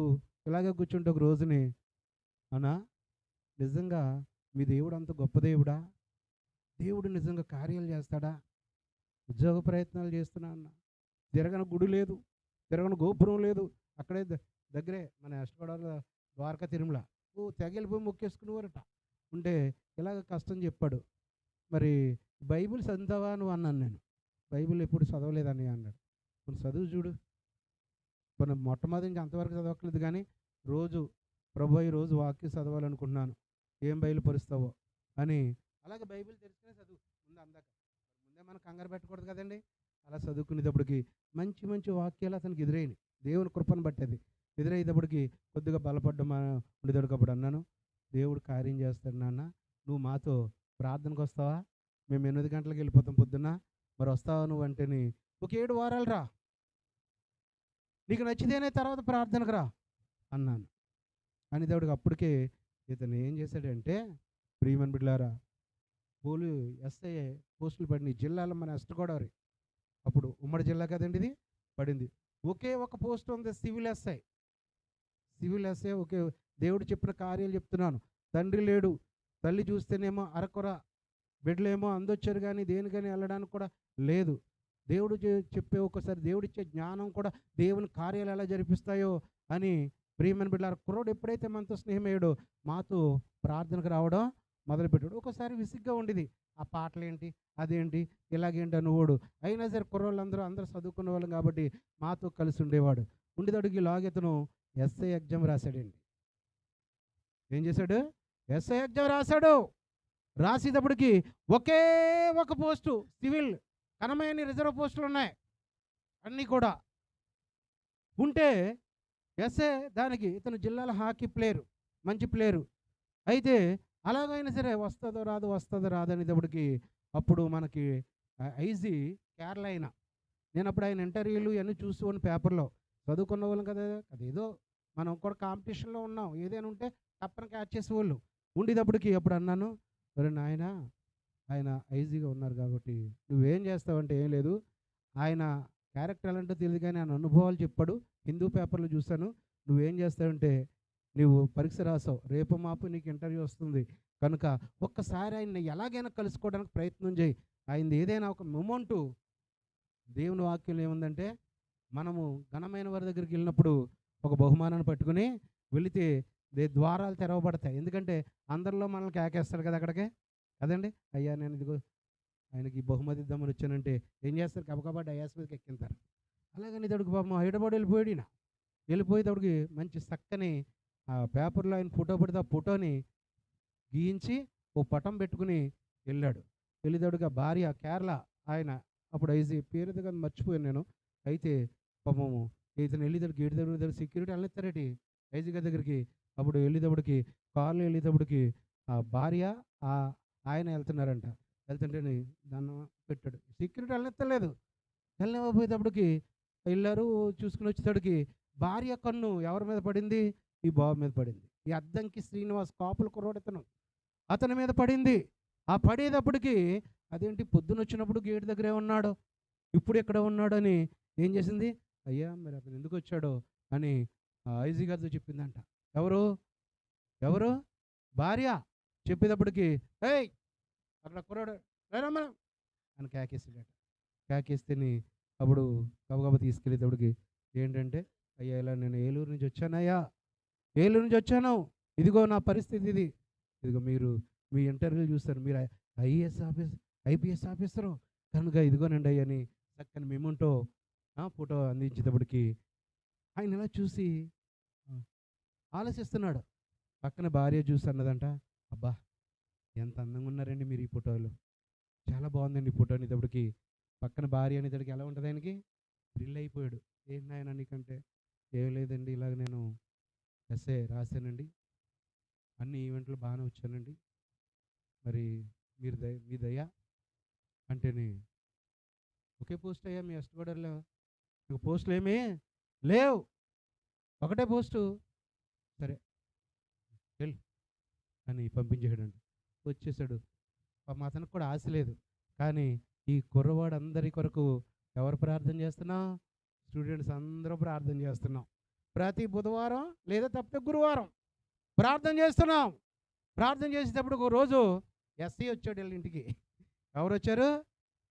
ఇలాగే కూర్చుంటే ఒక రోజుని, అన్నా నిజంగా మీ దేవుడు అంత గొప్ప దేవుడా, దేవుడు నిజంగా కార్యాలు చేస్తాడా, ఉద్యోగ ప్రయత్నాలు చేస్తున్నా అన్న, తిరగని గుడి లేదు, తిరగని గోపురం లేదు, అక్కడే దగ్గరే మన అష్టగోడలో ద్వారకా తిరుమల, తెగలిపోయి మొక్కేసుకునేవారట. ఉంటే ఇలాగ కష్టం చెప్పాడు. మరి బైబిల్ చదువుతావా నువ్వు అన్నాను నేను. బైబిల్ ఎప్పుడు చదవలేదని అన్నాడు. కొన్ని చదువు చూడు, కొన్ని మొట్టమొదటి నుంచి అంతవరకు చదవట్లేదు కానీ రోజు ప్రభు ఈ రోజు వాక్యం చదవాలనుకుంటున్నాను, ఏం బయలుపరుస్తావో అని. అలాగే బైబిల్ తెరిచినే చదువు ముందు అందాక, ముందే మనం కంగారు పెట్టకూడదు కదండి. అలా చదువుకునేటప్పటికి మంచి మంచి వాక్యాలు అతనికి ఎదురైనాయి, దేవుని కృపను బట్టేది. ఎదురయ్యేటప్పటికి కొద్దిగా బలపడ్డం ఉండేటప్పుడు అప్పుడు అన్నాను, దేవుడు కార్యం చేస్తాడు నాన్న, నువ్వు మాతో ప్రార్థనకు వస్తావా, మేము 8 గంటలకు వెళ్ళిపోతాం పొద్దున్న, మరి వస్తావా నువ్వు అంటేని, ఒక 7 వారాలు రా, నీకు నచ్చితేనే తర్వాత ప్రార్థనకు రా అన్నాను. అని దేవుడికి అప్పటికే ఇతను ఏం చేశాడంటే, ప్రియమైన బిడ్డలారా, పోలు ఎస్ఐ పోస్టులు పడినాయి జిల్లాలో, మన అష్టగోదావరి అప్పుడు ఉమ్మడి జిల్లా కదండి ఇది, పడింది. ఒకే ఒక పోస్ట్ ఉంది, సివిల్ ఎస్ఐ. సివిల్ ఎస్ఐ ఒకే. దేవుడు చెప్పిన కార్యాలు చెప్తున్నాను. తండ్రి లేడు, తల్లి చూస్తేనేమో అరకొర, బిడ్డలేమో అందొచ్చారు కానీ దేనికని వెళ్ళడానికి కూడా లేదు. దేవుడు చెప్పే ఒకసారి దేవుడిచ్చే జ్ఞానం కూడా దేవుని కార్యాలు ఎలా జరిపిస్తాయో అని. ప్రియమైన బిడ్డలారా, కుర్రోడు ఎప్పుడైతే మనతో స్నేహమయ్యాడో మాతో ప్రార్థనకు రావడం మొదలుపెట్టాడు. ఒకసారి విసిగ్గా ఉండేది, ఆ పాటలేంటి, అదేంటి, ఇలాగేంటి అనుకోడు. అయినా సరే అందరూ చదువుకున్న వాళ్ళం కాబట్టి మాతో కలిసి ఉండేవాడు. ఉండేటడికి లాగెతను ఎస్ఐ ఎగ్జామ్ రాశాడండి. ఏం చేశాడు, ఎస్ఐ ఎగ్జామ్ రాశాడు. రాసేటప్పటికి ఒకే ఒక పోస్టు సివిల్, కనమైన రిజర్వ్ పోస్టులు ఉన్నాయి అన్నీ కూడా ఉంటే, ఎస్ఏ దానికి ఇతను జిల్లాల హాకీ ప్లేయరు, మంచి ప్లేయరు. అయితే అలాగైనా సరే వస్తుందో రాదు అనేటప్పటికి అప్పుడు మనకి ఐజీ కేరళ, నేను అప్పుడు ఆయన ఇంటర్వ్యూలు ఇవన్నీ చూసుకోని పేపర్లో చదువుకున్న వాళ్ళం కదా, అదేదో మనం కూడా కాంపిటీషన్లో ఉన్నాం, ఏదైనా ఉంటే తప్పని క్యాచ్ చేసేవాళ్ళు. ఉండేటప్పటికి అప్పుడు అన్నాను, మరి నాయన ఆయన ఐజీగా ఉన్నారు కాబట్టి నువ్వేం చేస్తావంటే, ఏం లేదు, ఆయన క్యారెక్టర్ ఎలాంటో తెలియదు కానీ ఆయన అనుభవాలు చెప్పాడు, హిందూ పేపర్లో చూశాను, నువ్వేం చేస్తావంటే నువ్వు పరీక్ష రాసావు, రేపు మాపు నీకు ఇంటర్వ్యూ వస్తుంది కనుక ఒక్కసారి ఆయన్ని ఎలాగైనా కలుసుకోవడానికి ప్రయత్నం చేయి. ఆయనది ఏదైనా ఒక మొమెంటు, దేవుని వాక్యం ఏముందంటే, మనము ఘనమైన వారి దగ్గరికి వెళ్ళినప్పుడు ఒక బహుమానాన్ని పట్టుకుని వెళితే ద్వారాలు తెరవబడతాయి. ఎందుకంటే అందరిలో మనల్ని కేకేస్తారు కదా అక్కడికే కదండి, అయ్యా నేను ఇదిగో ఆయనకి బహుమతి ఇద్దామని వచ్చానంటే ఏం చేస్తారు, కబకబా డయాస్ మీదకి ఎక్కింటారు. అలాగని ఇతడికి పాపం హైదరాబాద్ వెళ్ళిపోయాడు. ఈయన వెళ్ళిపోయేటప్పటికి మంచి చక్కని ఆ పేపర్లో ఆయన ఫోటో పడితే ఆ ఫోటోని గీయించి ఓ పటం పెట్టుకుని వెళ్ళాడు. వెళ్ళేటప్పటికి భార్య కేరళ ఆయన, అప్పుడు ఐజీ పేరు దగ్గర మర్చిపోయాను నేను. అయితే పాపము ఇతను వెళ్ళేటప్పుడు గేట్ దగ్గర సెక్యూరిటీ వెళ్ళిస్తారేటి ఐజీ గారి దగ్గరికి. అప్పుడు వెళ్ళేటప్పటికి కార్లో వెళ్ళేటప్పటికి ఆ భార్య ఆయన వెళ్తున్నారంట. వెళ్తుంటే దాన్ని పెట్టాడు, సెక్యూరిటీ వెళ్ళిస్తలేదు. వెళ్ళిపోయేటప్పటికి వెళ్ళారు, చూసుకుని వచ్చేటప్పటికి భార్య కన్ను ఎవరి మీద పడింది, ఈ బాబు మీద పడింది. ఈ అద్దంకి శ్రీనివాస్ కాపుల కుర్రోడు అతని మీద పడింది. ఆ పడేటప్పటికి అదేంటి పొద్దున వచ్చినప్పుడు గేట్ దగ్గరే ఉన్నాడు, ఇప్పుడు ఎక్కడ ఉన్నాడు అని ఏం చేసింది, అయ్యా మరి అతను ఎందుకు వచ్చాడో అని ఐజీ గారితో చెప్పిందంట. ఎవరు ఎవరు భార్య చెప్పేటప్పటికి, ఏయ్ అక్కడ కుర్రాడు రేరమ్మ అని కేకేసాడట. కేకేస్తేని అప్పుడు గబగబా తీసుకెళ్ళేటప్పటికి ఏంటంటే, అయ్యా ఇలా నేను ఏలూరు నుంచి వచ్చానయ్యా, ఏలూరు నుంచి వచ్చాను, ఇదిగో నా పరిస్థితి ఇది, ఇదిగో మీరు మీ ఇంటర్వ్యూ చూస్తారు, మీరు ఐపీఎస్ ఆఫీసరు కనుక ఇదిగోనండి అయ్యా అని చక్కని మేముంటో ఫోటో అందించేటప్పటికి ఆయన ఇలా చూసి ఆలోచిస్తున్నాడు. పక్కన భార్య చూసి అన్నదంట, అబ్బా ఎంత అందంగా ఉన్నారండి మీరు ఈ ఫోటోలో, చాలా బాగుందండి ఈ ఫోటో అనేటప్పటికి పక్కన భార్య అనేటప్పటికి ఎలా ఉంటుంది ఆయనకి, థ్రిల్ అయిపోయాడు. ఏంటి ఆయన నీకంటే, ఏం లేదండి ఇలాగ నేను ఎస్ఏ రాశానండి, అన్ని ఈవెంట్లు బాగానే వచ్చానండి. మరి మీ దయ అంటేనే ఒకే పోస్ట్ అయ్యా మీ ఎస్టబడర్లో. ఇంక పోస్టులు ఏమీ లేవు, ఒకటే పోస్టు. సరే వెళ్ళు అని పంపించేసాడండి. వచ్చేసాడు. పాపం అతనికి కూడా ఆశ లేదు. కానీ ఈ కుర్రవాడు అందరి కొరకు ఎవరు ప్రార్థన చేస్తున్నాం? స్టూడెంట్స్ అందరూ ప్రార్థన చేస్తున్నాం. ప్రతి బుధవారం లేదా తప్పితే గురువారం ప్రార్థన చేస్తున్నాం. ప్రార్థన చేసేటప్పుడు ఒక రోజు ఎస్సీ వచ్చాడు వీళ్ళ ఇంటికి. ఎవరు వచ్చారు?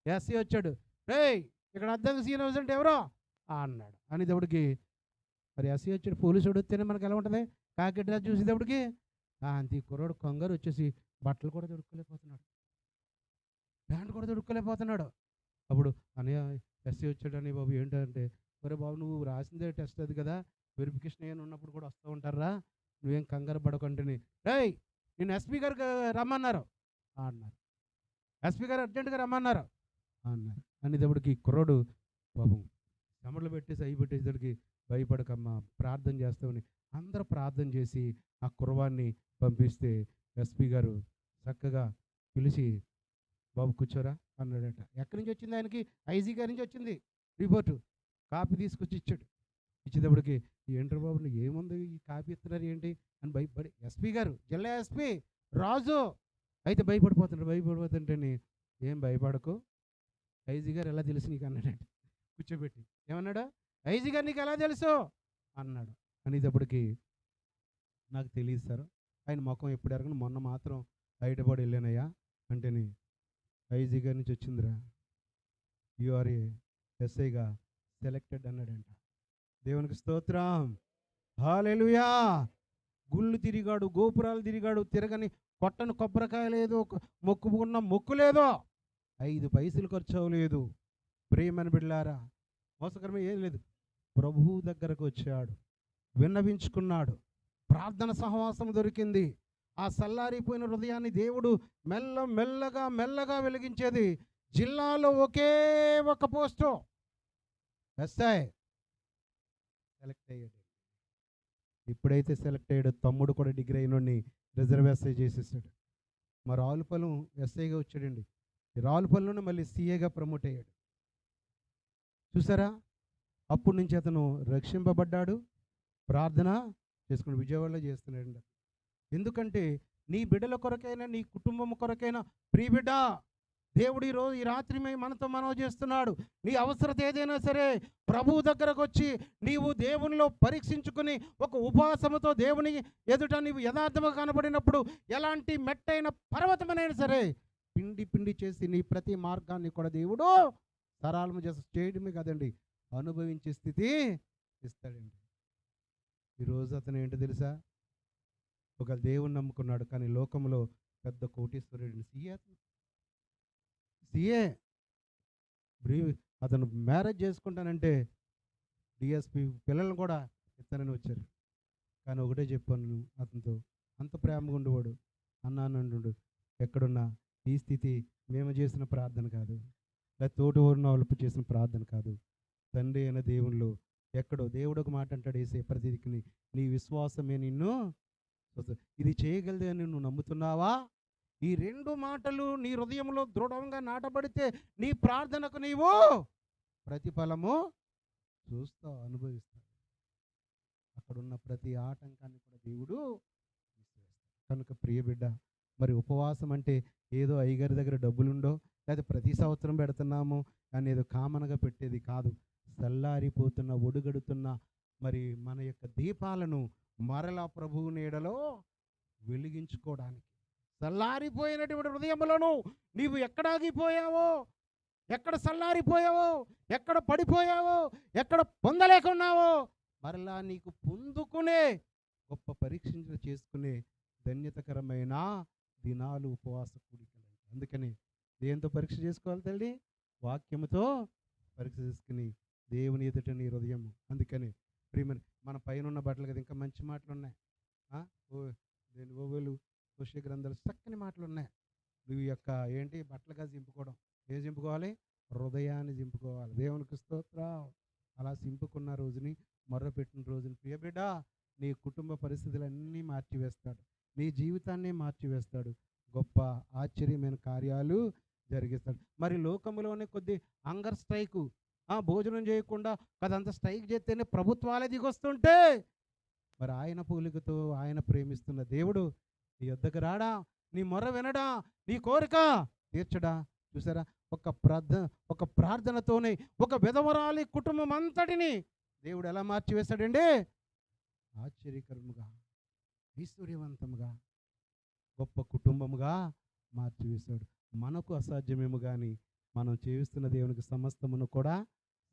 ఎస్సీ వచ్చాడు. రేయ్, ఇక్కడ అద్దెకు శ్రీనివాస్ అంటే ఎవరో అన్నాడు. అనేటప్పటికి మరి ఎస్సీ వచ్చాడు, పోలీసుడు వస్తేనే మనకు ఎలా ఉంటుంది? కాకి డ్రెస్ చూసేటప్పటికి అంతే కుర్రాడు కంగారు వచ్చేసి బట్టలు కూడా తొడుక్కోలేకపోతున్నాడు, ప్యాంట్ కూడా తొడుక్కోలేకపోతున్నాడు. అప్పుడు అన్నయ్య ఎస్సీ వచ్చాడు అని బాబు ఏంటంటే, ఒరే బాబు నువ్వు రాసిందే టెస్ట్ అది కదా, వెరిఫికేషన్ ఏమైనా ఉన్నప్పుడు కూడా వస్తూ ఉంటారా, నువ్వేం కంగారు పడకంటిని. రేయ్, నేను ఎస్పీ గారికి రమ్మన్నారు అన్నారు. ఎస్పీ గారు అర్జెంటుగా రమ్మన్నారు అన్నారు. అనేటప్పటికి కుర్రాడు బాబు చెమటలు పెట్టేసి అయి పెట్టేసరికి భయపడకమ్మా ప్రార్థన చేస్తామని అందరూ ప్రార్థన చేసి ఆ కుర్రవాన్ని పంపిస్తే ఎస్పీ గారు చక్కగా పిలిచి బాబు కూర్చోరా అన్నాడట. ఎక్కడి నుంచి వచ్చింది ఆయనకి? ఐజీ గారి నుంచి వచ్చింది రిపోర్టు. కాపీ తీసుకొచ్చి ఇచ్చాడు. ఇచ్చేటప్పటికి ఏంటర్ బాబు ఏముంది ఈ కాపీ ఇస్తున్నారు ఏంటి అని భయపడి ఎస్పీ గారు, జిల్లా ఎస్పీ రాజు అయితే భయపడిపోతుంటేని ఏం భయపడకు, ఐజీ గారు ఎలా తెలుసు నీకు అన్నాడట. కూర్చోబెట్టి ఏమన్నాడు? ఐజీ గారు నీకు ఎలా తెలుసు అన్నాడు. అనేటప్పటికి నాకు తెలియదు సార్, ఆయన ముఖం ఎప్పుడు ఎరగను, మొన్న మాత్రం హైదరాబాద్ వెళ్ళానయ్యా అంటేని ఐజీ గారి నుంచి వచ్చిందిరా, యూఆర్ ఎస్ఐగా సెలెక్టెడ్ అన్నాడంట. దేవునికి స్తోత్రం, హల్లెలూయా. గుళ్ళు తిరిగాడు, గోపురాలు తిరిగాడు, తిరగని కొట్టను కొబ్బరికాయ లేదు, మొక్కుకున్న మొక్కు లేదో, 5 పైసలు ఖర్చు అవ్వలేదు. ప్రియమైన బిడ్డలారా, మోసకరమే ఏం లేదు. ప్రభువు దగ్గరకు వచ్చాడు, విన్నవించుకున్నాడు, ప్రార్థన సహవాసం దొరికింది. ఆ సల్లారిపోయిన హృదయాన్ని దేవుడు మెల్లగా వెలిగించేది. జిల్లాలో ఒకే ఒక పోస్టు ఎస్ఐ సెలెక్ట్ అయ్యాడు. ఇప్పుడైతే సెలెక్ట్ అయ్యాడు, తమ్ముడు కూడా డిగ్రీ అయినోడిని రిజర్వ్ ఎస్ఐ చేసేసాడు. మా రావులపాలెం ఎస్ఐగా వచ్చాడండి. రావులపాలెంలోనే మళ్ళీ సీఏగా ప్రమోట్ అయ్యాడు. చూసారా, అప్పటి నుంచి అతను రక్షింపబడ్డాడు, ప్రార్థన చేసుకుని విజయవాడలో చేస్తున్నాడండి. ఎందుకంటే నీ బిడ్డల కొరకైనా, నీ కుటుంబం కొరకైనా, ప్రియ బిడ్డ, దేవుడు ఈరోజు ఈ రాత్రి మనతో మనవి చేస్తున్నాడు. నీ అవసరత ఏదైనా సరే ప్రభువు దగ్గరకు వచ్చి నీవు దేవునిలో పరీక్షించుకుని ఒక ఉపవాసముతో దేవుని ఎదుట నీవు యథార్థంగా కనబడినప్పుడు ఎలాంటి మెట్టైన పర్వతమైనా సరే పిండి చేసి నీ ప్రతి మార్గాన్ని కూడా దేవుడు సరళము చేసి చేయడమే కాదండి, అనుభవించే స్థితి ఇస్తాడండి. ఈరోజు అతను ఏంటో తెలుసా, ఒక దేవుని నమ్ముకున్నాడు కానీ లోకంలో పెద్ద కోటీశ్వరుడు సిఏ అతను మ్యారేజ్ చేసుకుంటానంటే డిఎస్పి పిల్లలను కూడా ఇస్తానని వచ్చారు. కానీ ఒకటే చెప్పాను అతనితో, అంత ప్రేమగా ఉండేవాడు. అన్నానండు ఎక్కడున్నా ఈ స్థితి మేము చేసిన ప్రార్థన కాదు, లేదా తోటి ఊరిన వాళ్ళు చేసిన ప్రార్థన కాదు, తండ్రి అయిన దేవుళ్ళు ఎక్కడో దేవుడు ఒక మాట అంటాడు, వేసే ప్రతిదికి నీ విశ్వాసమే నిన్ను ఇది చేయగలదే అని నువ్వు నమ్ముతున్నావా? ఈ 2 మాటలు నీ హృదయంలో దృఢంగా నాటబడితే నీ ప్రార్థనకు నీవు ప్రతిఫలము చూస్తావు, అనుభవిస్తావు. అక్కడున్న ప్రతి ఆటంకాన్ని కూడా దేవుడు కనుక ప్రియ బిడ్డ, మరి ఉపవాసం అంటే ఏదో అయ్యగారి దగ్గర డబ్బులుండో లేదా ప్రతి సంవత్సరం పెడుతున్నాము అనేది కామన్గా పెట్టేది కాదు. చల్లారిపోతున్న ఒడుగడుతున్న మరి మన యొక్క దీపాలను మరలా ప్రభువు నీడలో వెలిగించుకోవడానికి. చల్లారిపోయినటువంటి హృదయములను నీవు ఎక్కడ ఆగిపోయావో, ఎక్కడ చల్లారిపోయావో, ఎక్కడ పడిపోయావో, ఎక్కడ పొందలేకున్నావో మరలా నీకు పొందుకునే గొప్ప పరీక్ష చేసుకునే ధన్యతకరమైన దినాలు ఉపవాస కూడికలు. అందుకని దేంతో పరీక్ష చేసుకోవాలి తల్లి? వాక్యముతో పరీక్ష చేసుకుని దేవుని ఎదుట నీ హృదయము. అందుకని ప్రియమని మన పైన ఉన్న బట్టలు కదా, ఇంకా మంచి మాటలు ఉన్నాయి. ఓవేలు విషయ గ్రంథాలు చక్కని మాటలు ఉన్నాయి. నువ్వు యొక్క ఏంటి బట్టలుగా చింపుకోవడం, ఏం చింపుకోవాలి? హృదయాన్ని చింపుకోవాలి. దేవునికి స్తోత్రం. అలా చింపుకున్న రోజుని, మొర్రపెట్టిన రోజుని ప్రియ బిడ్డ నీ కుటుంబ పరిస్థితులన్నీ మార్చివేస్తాడు. నీ జీవితాన్ని మార్చివేస్తాడు. గొప్ప ఆశ్చర్యమైన కార్యాలు జరిగిస్తాడు. మరి లోకంలోనే కొద్ది హంగర్ స్ట్రైకు, భోజనం చేయకుండా అదంతా స్ట్రైక్ చేస్తేనే ప్రభుత్వాలే దిగొస్తుంటే, మరి ఆయన పోలికతో ఆయన ప్రేమిస్తున్న దేవుడు నీ యొద్దకు రాడా? నీ మొర వినడా? నీ కోరిక తీర్చడా? చూసారా, ఒక ప్రార్థనతోనే ఒక విధవరాలి కుటుంబం అంతటిని దేవుడు ఎలా మార్చివేశాడండి? ఆశ్చర్యకరముగా, ఐశ్వర్యవంతముగా, గొప్ప కుటుంబముగా మార్చివేశాడు. మనకు అసాధ్యమేమో కానీ మనం చేస్తున్న దేవునికి సమస్తమును కూడా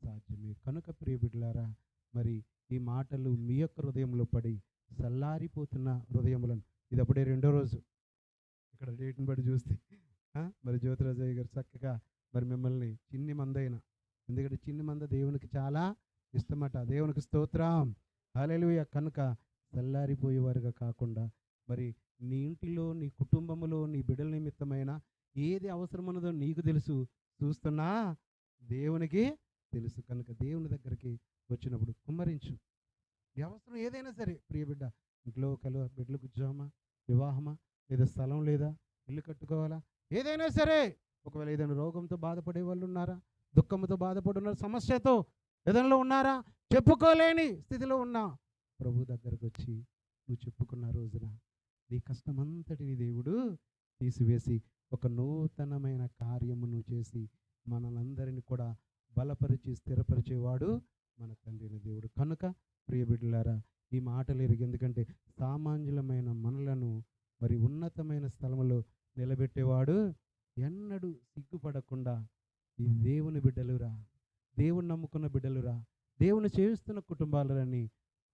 సాధ్యమే. కనుక ప్రియ బిడ్డలారా, మరి ఈ మాటలు మీ యొక్క హృదయంలో పడి చల్లారిపోతున్న హృదయములను, ఇది అప్పుడే రెండో రోజు, ఇక్కడ డేట్ని బట్టి చూస్తే మరి జ్యోతిరాజయ్య గారు చక్కగా మరి మిమ్మల్ని చిన్ని మందైన, ఎందుకంటే చిన్ని మంద దేవునికి చాలా ఇష్టమట. దేవునికి స్తోత్రం, హల్లెలూయా. కనుక చల్లారిపోయేవారుగా కాకుండా, మరి నీ ఇంటిలో, నీ కుటుంబంలో, నీ బిడ్డల నిమిత్తమైన ఏది అవసరమన్నదో నీకు తెలుసు, చూస్తున్నా దేవునికి తెలుసు. కనుక దేవుని దగ్గరికి వచ్చినప్పుడు కుమ్మరించు. నీ అవసరం ఏదైనా సరే ప్రియ బిడ్డ, ఇంట్లో బిడ్డలకు ఉద్యోగమా, వివాహమా, లేదా స్థలం లేదా, ఇల్లు కట్టుకోవాలా, ఏదైనా సరే, ఒకవేళ ఏదైనా రోగంతో బాధపడే వాళ్ళు ఉన్నారా, దుఃఖంతో బాధపడున్నారు, సమస్యతో ఏదైనా ఉన్నారా, చెప్పుకోలేని స్థితిలో ఉన్నా, ప్రభు దగ్గరకు వచ్చి నువ్వు చెప్పుకున్న రోజున నీ కష్టమంతటిని దేవుడు తీసివేసి ఒక నూతనమైన కార్యమును చేసి మనలందరినీ కూడా బలపరిచి స్థిరపరిచేవాడు మన తండ్రిని దేవుడు. కనుక ప్రియ బిడ్డలారా, ఈ మాటలు ఎరిగి, ఎందుకంటే సామాన్యులమైన మనలను మరి ఉన్నతమైన స్థలంలో నిలబెట్టేవాడు ఎన్నడూ సిగ్గుపడకుండా, ఈ దేవుని బిడ్డలురా, దేవుని నమ్ముకున్న బిడ్డలురా, దేవుని చేస్తున్న కుటుంబాలని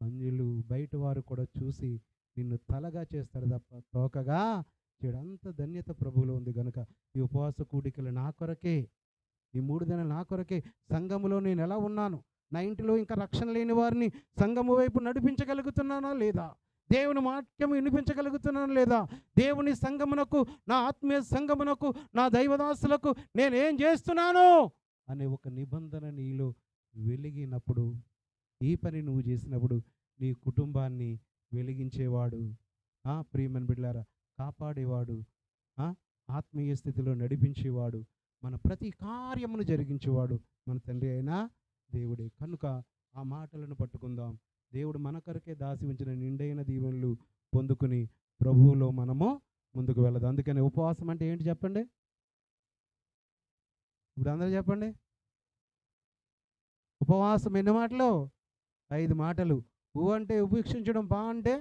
అన్యులు బయట వారు కూడా చూసి నిన్ను తలగా చేస్తాడు తప్ప తోకగా చేయడు. అంత ధన్యత ప్రభువులో ఉంది. కనుక ఈ ఉపవాస కూడికలు నా కొరకే, ఈ 3 దినాలు నా కొరకే. సంఘములో నేను ఎలా ఉన్నాను, నా ఇంటిలో ఇంకా రక్షణ లేని వారిని సంఘము వైపు నడిపించగలుగుతున్నానా లేదా, దేవుని వాక్యం వినిపించగలుగుతున్నాను లేదా, దేవుని సంఘమునకు, నా ఆత్మీయ సంఘమునకు, నా దైవదాసులకు నేనేం చేస్తున్నాను అనే ఒక నిబంధన నీలో వెలిగినప్పుడు, ఈ పని నువ్వు చేసినప్పుడు నీ కుటుంబాన్ని వెలిగించేవాడు, ప్రియమైన బిడ్డలారా, కాపాడేవాడు, ఆత్మీయ స్థితిలో నడిపించేవాడు, మన ప్రతి కార్యమును జరిగించేవాడు మన తండ్రి అయినా దేవుడే. కనుక ఆ మాటలను పట్టుకుందాం. దేవుడు మన కొరకే దాసి ఉంచిన నిండైన దీవెనలు పొందుకుని ప్రభువులో మనము ముందుకు వెళ్దాం. అందుకని ఉపవాసం అంటే ఏంటి చెప్పండి? ఇప్పుడు అందరూ చెప్పండి. ఉపవాసం ఎన్ని మాటలు? 5 మాటలు. అంటే ఉపేక్షించడం, పా అంటే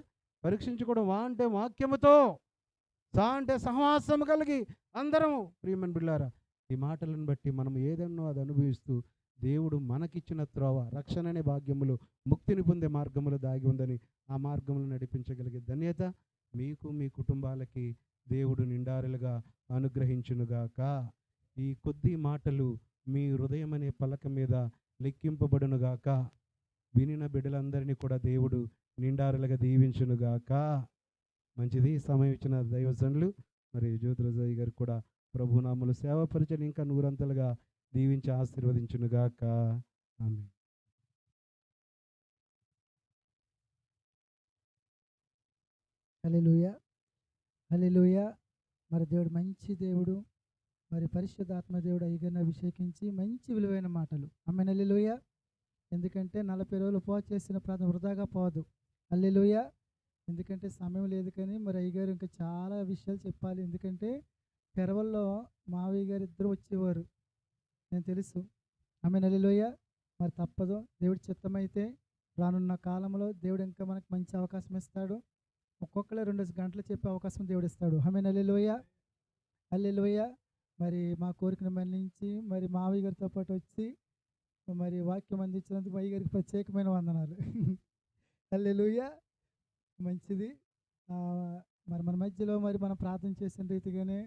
పరీక్షించుకోవడం, వా అంటే వాక్యముతో, సా అంటే సహవాసం కలిగి అందరం. ప్రియమైన బిడ్డలారా, ఈ మాటలను బట్టి మనం ఏదన్నో అది అనుభవిస్తూ దేవుడు మనకిచ్చిన త్రోవ, రక్షణ అనే భాగ్యములు, ముక్తిని పొందే మార్గములు దాగి ఉందని ఆ మార్గములు నడిపించగలిగే ధన్యత మీకు, మీ కుటుంబాలకి దేవుడు నిండారులుగా అనుగ్రహించునుగాక. ఈ కొద్ది మాటలు మీ హృదయం అనే పలక మీద లెక్కింపబడునుగాక. వినిన బిడ్డలందరినీ కూడా దేవుడు నిండారులుగా దీవించునుగాక. మంచిది. సమయం ఇచ్చిన దైవజనులు మరి జ్యోతిరాజయ్య గారు కూడా ప్రభునామములు సేవ పరిచయం ఇంకా నూరంతలుగా దీవించి ఆశీర్వదించునుగాక. ఆమేన్. హల్లెలూయా, హల్లెలూయా. మరి దేవుడు మంచి దేవుడు, మరి పరిశుద్ధాత్మ దేవుడు అయ్యగారిని అభిషేకించి మంచి విలువైన మాటలు. ఆమేన్. హల్లెలూయా. ఎందుకంటే 40 రోజులు ఉపవాసం చేసిన ప్రార్థన వృధాగా పోదు. హల్లెలూయా. ఎందుకంటే సమయం లేదు, కానీ మరి అయ్యగారు ఇంకా చాలా విషయాలు చెప్పాలి. ఎందుకంటే పెరవల్లో మావయ్య గారు ఇద్దరు వచ్చేవారు, నేను తెలుసు. ఆమేన్. హల్లెలూయా. మరి తప్పదు, దేవుడి చిత్తమైతే రానున్న కాలంలో దేవుడు ఇంకా మనకు మంచి అవకాశం ఇస్తాడు. ఒక్కొక్కరు 2 గంటలు చెప్పే అవకాశం దేవుడు ఇస్తాడు. ఆమేన్. హల్లెలూయా, హల్లెలూయా. మరి మా కోరికను మన్నించి మరి మావయ్య గారితో పాటు వచ్చి మరి వాక్యం అందించినందుకు మావయ్య గారికి ప్రత్యేకమైన వందనాలు. హల్లెలూయా. మంచిది. మరి మన మధ్యలో మరి మనం ప్రార్థన చేసిన రీతిగానే